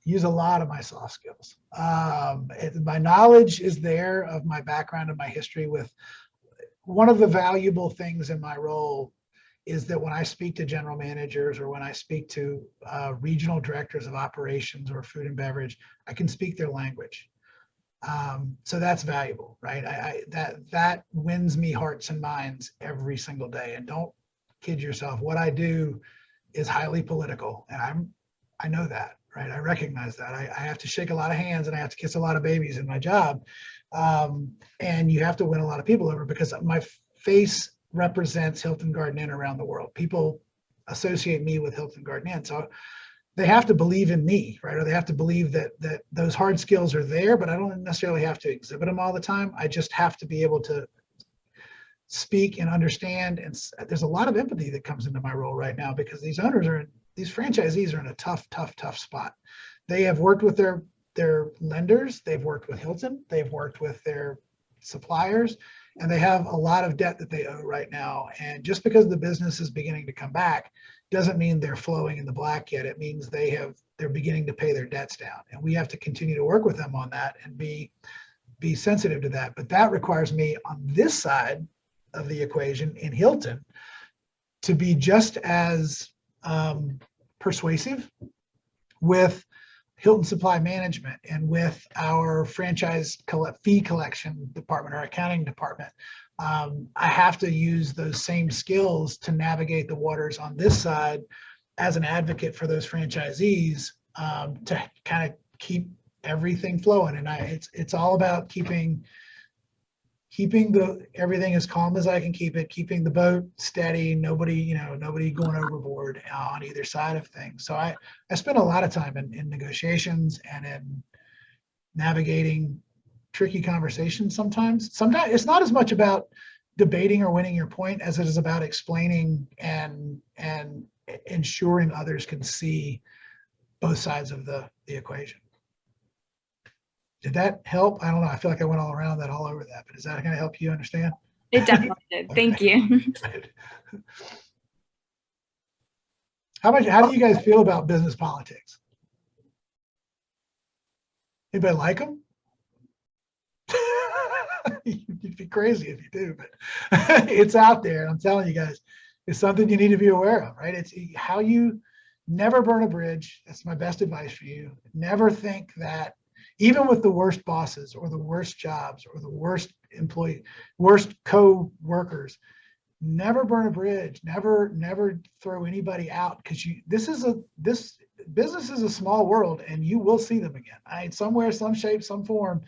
use a lot of my soft skills. My knowledge is there of my background and my history. With one of the valuable things in my role is that when I speak to general managers or when I speak to regional directors of operations or food and beverage, I can speak their language. So that's valuable, right? That wins me hearts and minds every single day. And don't kid yourself, what I do is highly political, and I know that. Right, I recognize that. I have to shake a lot of hands and I have to kiss a lot of babies in my job. And you have to win a lot of people over, because my face represents Hilton Garden Inn around the world. People associate me with Hilton Garden Inn. So they have to believe in me, right? Or they have to believe that those hard skills are there, but I don't necessarily have to exhibit them all the time. I just have to be able to speak and understand. And there's a lot of empathy that comes into my role right now, because these franchisees are in a tough spot. They have worked with their lenders, they've worked with Hilton, they've worked with their suppliers, and they have a lot of debt that they owe right now. And just because the business is beginning to come back doesn't mean they're flowing in the black yet. It means they're beginning to pay their debts down. And we have to continue to work with them on that and be sensitive to that. But that requires me on this side of the equation in Hilton to be just as persuasive with Hilton Supply Management and with our franchise fee collection department, our accounting department. I have to use those same skills to navigate the waters on this side as an advocate for those franchisees, to kind of keep everything flowing. And it's all about keeping everything as calm as I can keep it, keeping the boat steady, nobody going overboard on either side of things. So I spend a lot of time in negotiations and in navigating tricky conversations sometimes. Sometimes it's not as much about debating or winning your point as it is about explaining and ensuring others can see both sides of the equation. Did that help? I don't know. I feel like I went all over that, but is that going to help you understand? It definitely did. Thank you. How do you guys feel about business politics? Anybody like them? You'd be crazy if you do, but it's out there. And I'm telling you guys, it's something you need to be aware of, right? It's how you never burn a bridge. That's my best advice for you. Never think that, even with the worst bosses or the worst jobs or the worst worst co-workers, never burn a bridge, never throw anybody out, because this business is a small world and you will see them again. Somewhere, some shape, some form,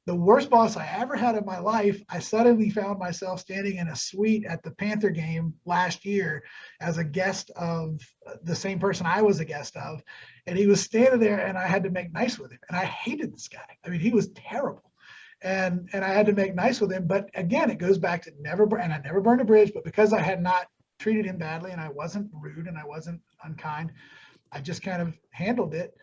the worst boss I ever had in my life, I suddenly found myself standing in a suite at the Panther game last year as a guest of the same person I was a guest of. And he was standing there and I had to make nice with him. And I hated this guy. I mean, he was terrible. And I had to make nice with him. But again, it goes back to and I never burned a bridge, but because I had not treated him badly and I wasn't rude and I wasn't unkind, I just kind of handled it.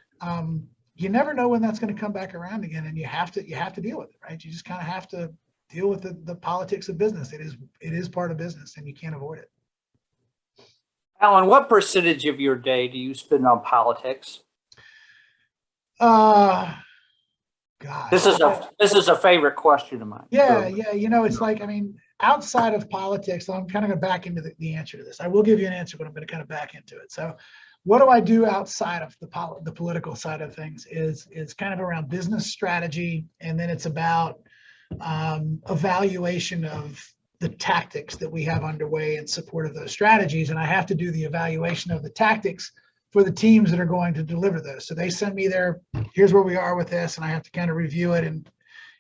You never know when that's going to come back around again, and you have to deal with it, right? You just kind of have to deal with the politics of business. It is part of business, and you can't avoid it. Alan, what percentage of your day do you spend on politics? God, This is a favorite question of mine. Yeah. You know, it's like, I mean, outside of politics, I'm kind of going to back into the answer to this. I will give you an answer, but I'm going to kind of back into it. So what do I do outside of the political side of things is kind of around business strategy. And then it's about evaluation of the tactics that we have underway in support of those strategies. And I have to do the evaluation of the tactics for the teams that are going to deliver those. So they send me here's where we are with this, and I have to kind of review it and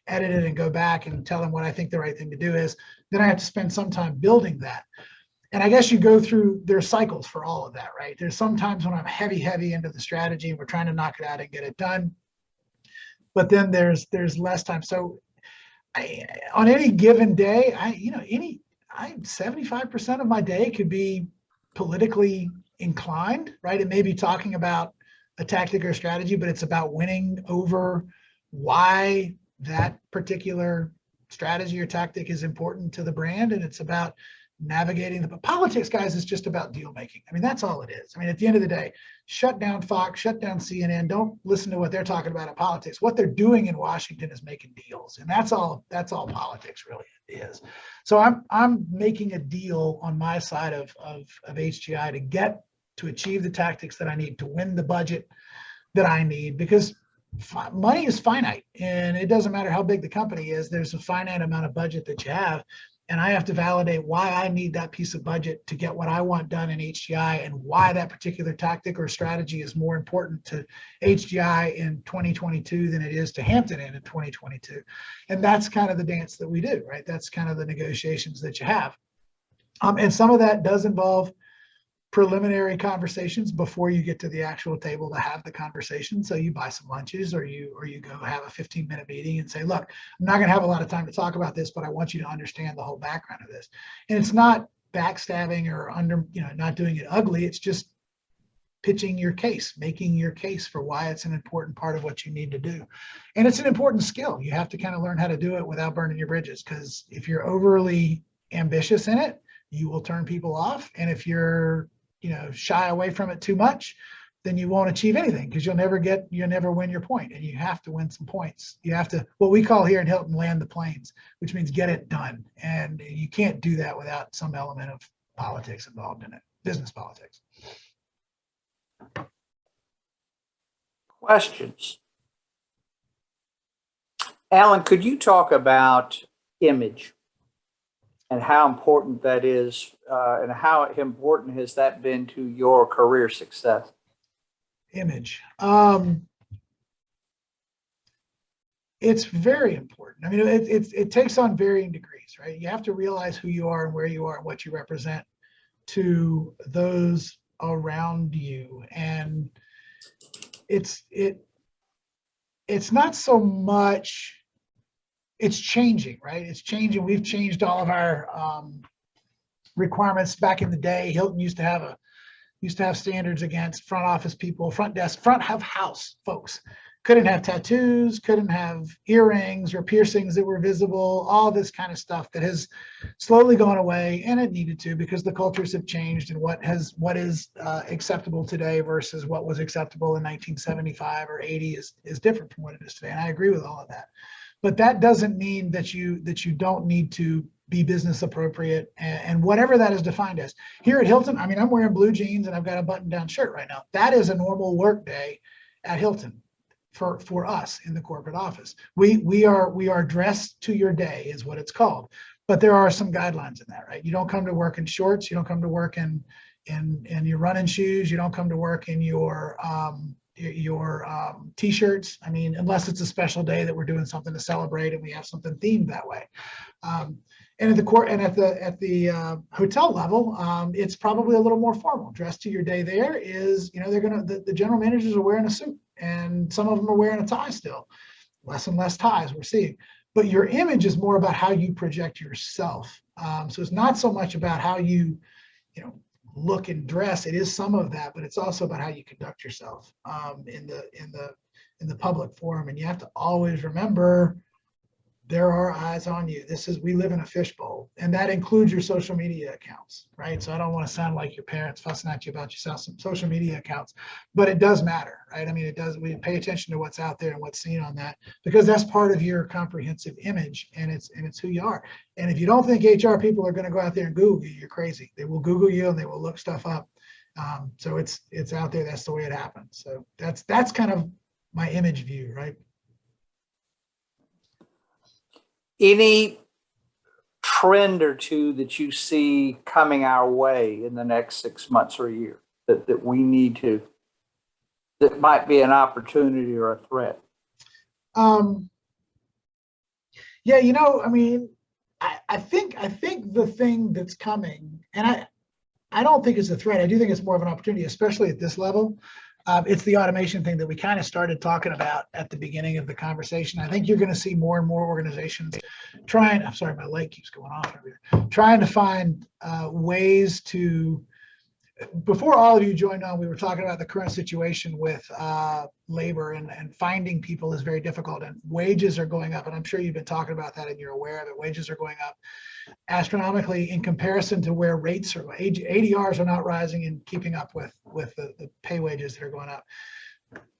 edit it and go back and tell them what I think the right thing to do is. Then I have to spend some time building that. And I guess you go through their cycles for all of that, right? There's some times when I'm heavy into the strategy and we're trying to knock it out and get it done. But then there's less time. So on any given day, 75% of my day could be politically inclined, right? It may be talking about a tactic or strategy, but it's about winning over why that particular strategy or tactic is important to the brand. And it's about navigating the politics, guys, is just about deal making. I mean, that's all it is. I mean, at the end of the day, shut down Fox, shut down CNN. Don't listen to what they're talking about in politics. What they're doing in Washington is making deals, and that's all politics really is. So I'm making a deal on my side of HGI to achieve the tactics that I need to win the budget that I need, because money is finite, and it doesn't matter how big the company is. There's a finite amount of budget that you have. And I have to validate why I need that piece of budget to get what I want done in HGI, and why that particular tactic or strategy is more important to HGI in 2022 than it is to Hampton Inn in 2022. And that's kind of the dance that we do, right? That's kind of the negotiations that you have. And some of that does involve preliminary conversations before you get to the actual table to have the conversation. So you buy some lunches, or you go have a 15-minute meeting and say, look, I'm not going to have a lot of time to talk about this, but I want you to understand the whole background of this. And it's not backstabbing or not doing it ugly. It's just pitching your case, making your case for why it's an important part of what you need to do. And it's an important skill. You have to kind of learn how to do it without burning your bridges, because if you're overly ambitious in it, you will turn people off. And if you're shy away from it too much, then you won't achieve anything, because you'll never win your point. And you have to win some points. You have to, what we call here in Hilton, land the planes, which means get it done. And you can't do that without some element of politics involved in it, business politics. Questions? Alan, could you talk about image and how important that is, and how important has that been to your career success? Image. It's very important. I mean, it takes on varying degrees, right? You have to realize who you are and where you are and what you represent to those around you. And it's not so much, it's changing, right? It's changing. We've changed all of our requirements. Back in the day, Hilton used to have standards against front office people, front desk, front of house folks. Couldn't have tattoos, couldn't have earrings or piercings that were visible, all this kind of stuff that has slowly gone away, and it needed to, because the cultures have changed, and what is acceptable today versus what was acceptable in 1975 or 80 is different from what it is today. And I agree with all of that. But that doesn't mean that you don't need to be business appropriate, and whatever that is defined as. Here at Hilton, I mean, I'm wearing blue jeans and I've got a button-down shirt right now. That is a normal work day at Hilton for us in the corporate office. We are dressed to your day is what it's called. But there are some guidelines in that, right? You don't come to work in shorts. You don't come to work in your running shoes. You don't come to work in your your t-shirts. I mean, unless it's a special day that we're doing something to celebrate and we have something themed that way. And at the court and at the hotel level, it's probably a little more formal. Dress to your day there is, you know, the general managers are wearing a suit, and some of them are wearing a tie still. Less and less ties we're seeing. But your image is more about how you project yourself. So it's not so much about how you look and dress. It is some of that, but it's also about how you conduct yourself in the public forum. And you have to always remember there are eyes on you. We live in a fishbowl, and that includes your social media accounts, right? So I don't want to sound like your parents fussing at you about your social media accounts, but it does matter, right? I mean, it does. We pay attention to what's out there and what's seen on that, because that's part of your comprehensive image, and it's who you are. And if you don't think HR people are going to go out there and Google you, you're crazy. They will Google you and they will look stuff up. So it's out there. That's the way it happens. So that's kind of my image view, right? Any trend or two that you see coming our way in the next 6 months or a year that we need to, that might be an opportunity or a threat? Yeah, I mean, I think the thing that's coming, and I don't think it's a threat. I do think it's more of an opportunity, especially at this level. It's the automation thing that we kind of started talking about at the beginning of the conversation. I think you're going to see more and more organizations I'm sorry, my light keeps going off over here, trying to find ways to, before all of you joined on, we were talking about the current situation with labor, and finding people is very difficult, and wages are going up. And I'm sure you've been talking about that and you're aware of it. Wages are going up astronomically in comparison to where rates are. ADRs are not rising and keeping up with the pay wages that are going up.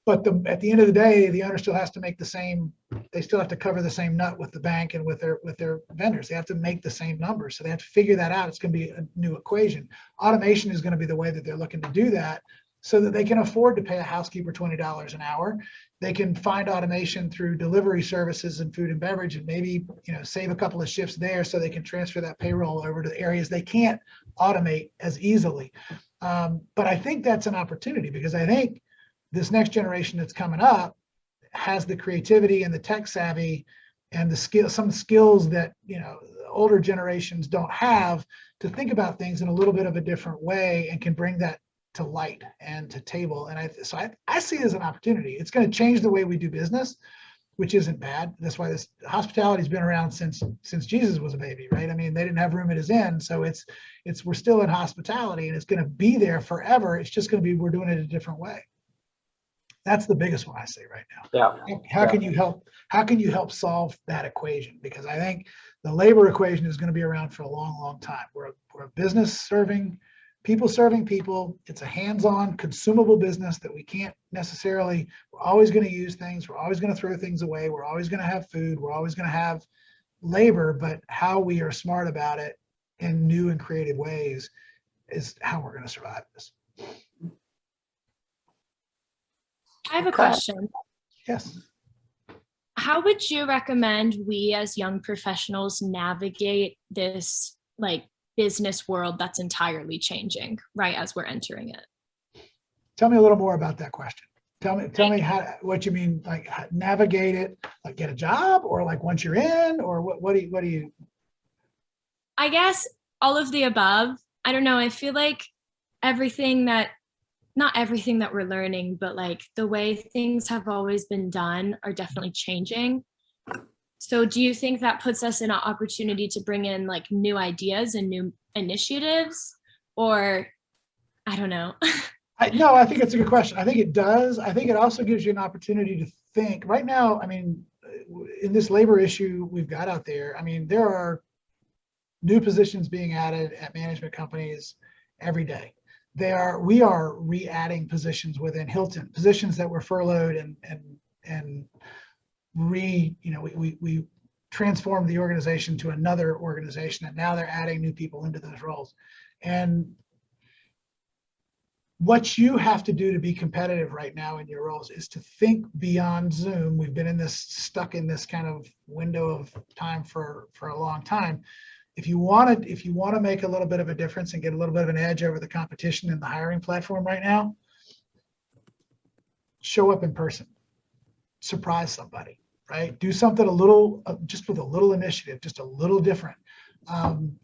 But at the end of the day, the owner still has to make the same. They still have to cover the same nut with the bank and with their vendors. They have to make the same numbers. So they have to figure that out. It's going to be a new equation. Automation is going to be the way that they're looking to do that, so that they can afford to pay a housekeeper $20 an hour. They can find automation through delivery services and food and beverage, and maybe save a couple of shifts there, so they can transfer that payroll over to the areas they can't automate as easily. But I think that's an opportunity, because I think this next generation that's coming up has the creativity and the tech savvy and some skills that older generations don't have, to think about things in a little bit of a different way, and can bring that to light and to table. And I see it as an opportunity. It's going to change the way we do business, which isn't bad. That's why this hospitality has been around since Jesus was a baby, right? I mean, they didn't have room at his inn, so we're still in hospitality, and it's going to be there forever. It's just going to be, we're doing it a different way. That's the biggest one I see right now. Yeah. How can you help solve that equation? Because I think the labor equation is going to be around for a long, long time. We're a business serving people. It's a hands-on, consumable business that we can't necessarily. We're always going to use things. We're always going to throw things away. We're always going to have food. We're always going to have labor. But how we are smart about it in new and creative ways is how we're going to survive this. I have a question. Yes. How would you recommend we as young professionals navigate this business world that's entirely changing right as we're entering it? Tell me a little more about that question. Tell me what you mean, navigate it, get a job, or once you're in, or what do you? I guess all of the above. I don't know. I feel like not everything that we're learning, but the way things have always been done are definitely changing. So do you think that puts us in an opportunity to bring in new ideas and new initiatives, or I don't know? No, I think it's a good question. I think it does. I think it also gives you an opportunity to think. Right now, I mean, in this labor issue we've got out there, I mean, there are new positions being added at management companies every day. We are re-adding positions within Hilton, positions that were furloughed, and we transformed the organization to another organization, and now they're adding new people into those roles. And what you have to do to be competitive right now in your roles is to think beyond Zoom. We've been stuck in this kind of window of time for a long time. If you want to make a little bit of a difference and get a little bit of an edge over the competition in the hiring platform right now, show up in person, surprise somebody, right? Do something a little, just with a little initiative, just a little different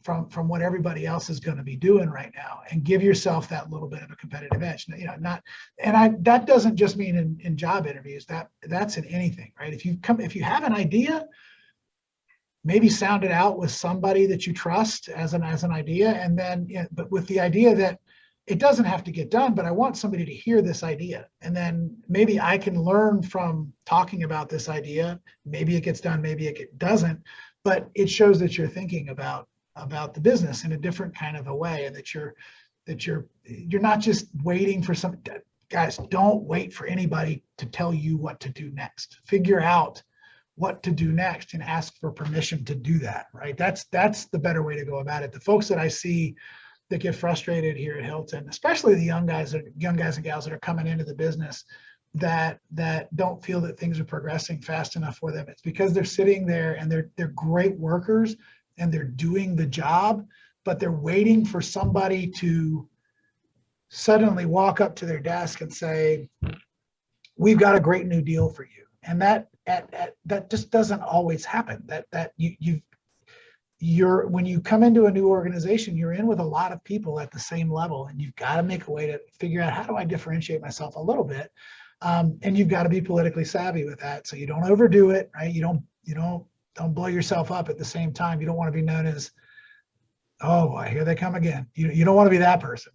from what everybody else is going to be doing right now, and give yourself that little bit of a competitive edge. You know, that doesn't just mean in job interviews. That's in anything, right? If you have an idea, maybe sound it out with somebody that you trust as an idea, and then, but with the idea that it doesn't have to get done, but I want somebody to hear this idea, and then maybe I can learn from talking about this idea. Maybe it gets done, maybe it doesn't, but it shows that you're thinking about the business in a different kind of a way, and that you're not just waiting for some. Guys, don't wait for anybody to tell you what to do next. Figure out what to do next and ask for permission to do that, right? That's the better way to go about it. The folks that I see that get frustrated here at Hilton, especially the young guys and gals that are coming into the business, that don't feel that things are progressing fast enough for them. It's because they're sitting there and they're great workers and they're doing the job, but they're waiting for somebody to suddenly walk up to their desk and say, "We've got a great new deal for you." And that just doesn't always happen. When you come into a new organization, you're in with a lot of people at the same level, and you've got to make a way to figure out, how do I differentiate myself a little bit? And you've got to be politically savvy with that, so you don't overdo it, right? You don't blow yourself up at the same time. You don't want to be known as, "Oh boy, here they come again." You don't want to be that person,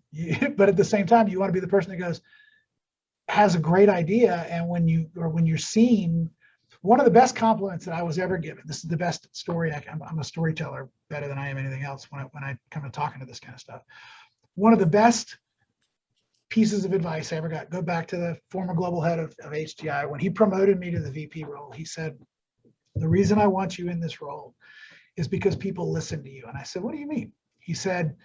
but at the same time, you want to be the person that goes, has a great idea, and when you're seen. One of the best compliments that I was ever given, this is the best story, I'm a storyteller better than I am anything else when I come to talking to this kind of stuff. One of the best pieces of advice I ever got, go back to the former global head of HDI. When he promoted me to the VP role, he said, "The reason I want you in this role is because people listen to you." And I said, "What do you mean?" He said,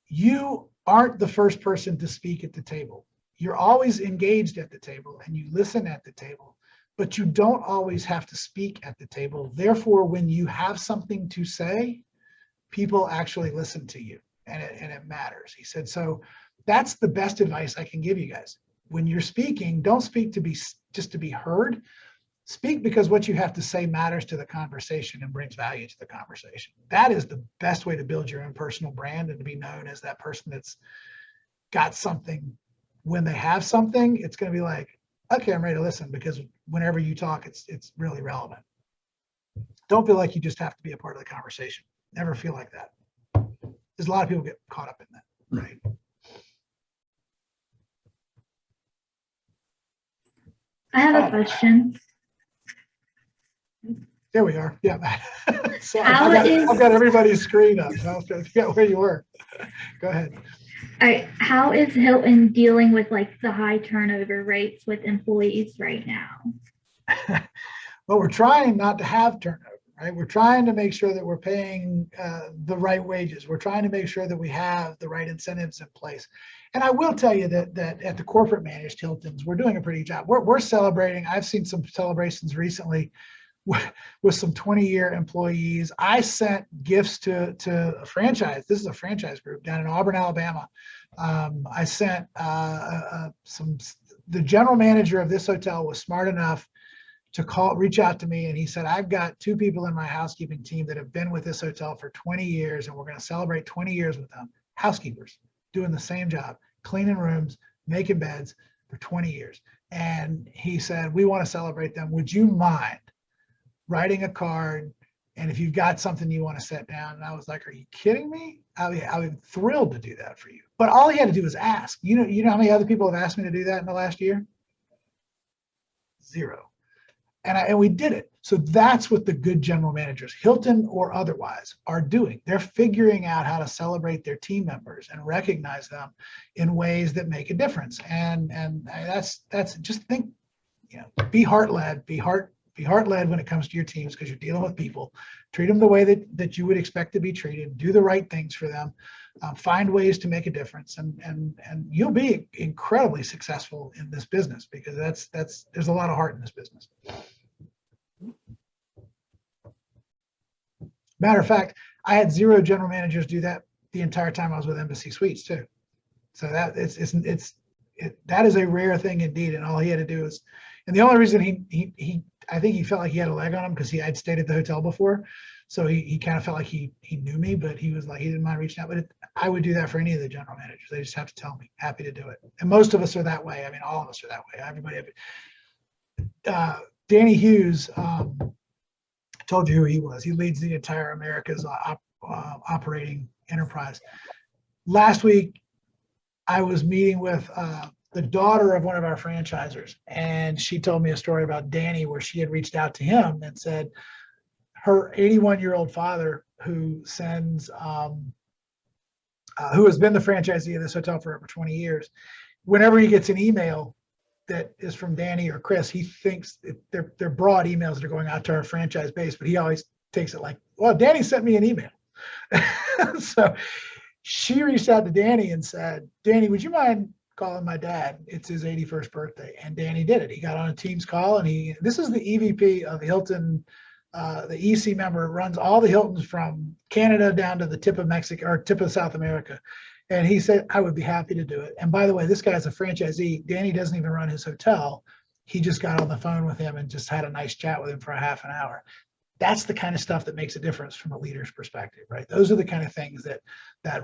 "You aren't the first person to speak at the table. You're always engaged at the table and you listen at the table, but you don't always have to speak at the table. Therefore, when you have something to say, people actually listen to you, and it matters." He said, so that's the best advice I can give you guys. When you're speaking, don't speak just to be heard. Speak because what you have to say matters to the conversation and brings value to the conversation. That is the best way to build your own personal brand and to be known as that person that's got something. When they have something, it's going to be like, okay, I'm ready to listen, because whenever you talk, it's really relevant. Don't feel like you just have to be a part of the conversation. Never feel like that. There's a lot of people get caught up in that, right? I have a question. There we are. Yeah. So How I've got everybody's screen up, so I was trying to figure out where you were. Go ahead. All right, how is Hilton dealing with like the high turnover rates with employees right now? Well, we're trying not to have turnover, right? We're trying to make sure that we're paying the right wages. We're trying to make sure that we have the right incentives in place. And I will tell you that at the corporate managed Hiltons, we're doing a pretty good job. We're celebrating. I've seen some celebrations recently with some 20-year employees. I sent gifts to a franchise. This is a franchise group down in Auburn, Alabama. I sent the general manager of this hotel was smart enough to reach out to me, and he said, "I've got 2 people in my housekeeping team that have been with this hotel for 20 years, and we're going to celebrate 20 years with them. Housekeepers doing the same job, cleaning rooms, making beds for 20 years. And he said, we want to celebrate them. Would you mind writing a card? And if you've got something you want to set down." And I was like, "Are you kidding me? I'm thrilled to do that for you." But all he had to do was ask. You know how many other people have asked me to do that in the last year? 0. And we did it. So that's what the good general managers, Hilton or otherwise, are doing. They're figuring out how to celebrate their team members and recognize them in ways that make a difference. And that's just think, be heart-led, be heart-led when it comes to your teams, because you're dealing with people. Treat them the way that you would expect to be treated. Do the right things for them. Find ways to make a difference, and you'll be incredibly successful in this business, because there's a lot of heart in this business. Matter of fact, I had 0 general managers do that the entire time I was with Embassy Suites too. So that that is a rare thing indeed. And all he had to do is, and the only reason I think he felt like he had a leg on him because I'd stayed at the hotel before. So he kind of felt like he knew me, but he was like, he didn't mind reaching out. But I would do that for any of the general managers. They just have to tell me. Happy to do it. And most of us are that way. I mean, all of us are that way. Everybody. Danny Hughes, told you who he was. He leads the entire America's operating enterprise. Last week, I was meeting with the daughter of one of our franchisors, and she told me a story about Danny where she had reached out to him and said her 81-year-old father, who sends, who has been the franchisee of this hotel for over 20 years, whenever he gets an email that is from Danny or Chris, he thinks they're broad emails that are going out to our franchise base, but he always takes it like, well, Danny sent me an email. So she reached out to Danny and said, Danny, would you mind calling my dad? It's his 81st birthday. And Danny did it. He got on a Teams call, and this is the EVP of Hilton, the EC member, runs all the Hiltons from Canada down to the tip of Mexico or tip of South America. And he said, I would be happy to do it. And by the way, this guy's a franchisee. Danny doesn't even run his hotel. He just got on the phone with him and just had a nice chat with him for a half an hour. That's the kind of stuff that makes a difference from a leader's perspective, right? Those are the kind of things that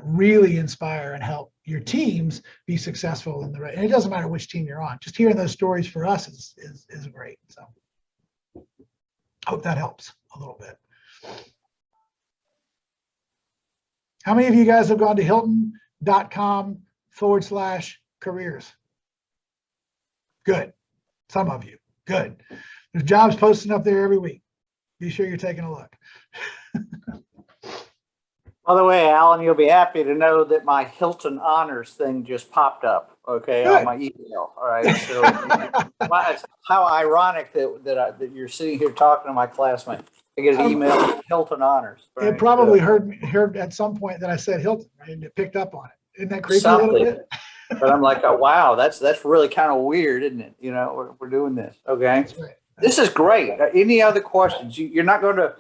really inspire and help your teams be successful in the right. And it doesn't matter which team you're on. Just hearing those stories for us is great. So hope that helps a little bit. How many of you guys have gone to Hilton.com/careers? Good. Some of you. Good. There's jobs posting up there every week. Be sure you're taking a look. By the way, Alan, you'll be happy to know that my Hilton Honors thing just popped up, okay, Good. on my email. All right. So how ironic that you're sitting here talking to my classmate. I get an email with Hilton Honors. Right? It probably heard at some point that I said Hilton, right? And it picked up on it. Isn't that creepy a Something. little bit? But I'm like, oh, wow, that's really kind of weird, isn't it? You know, we're doing this. Okay. That's right. This is great. Any other questions? You're not going to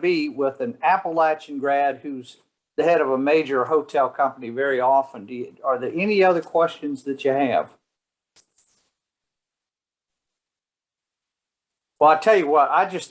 be with an Appalachian grad who's the head of a major hotel company very often. Are there any other questions that you have? Well, I tell you what, I just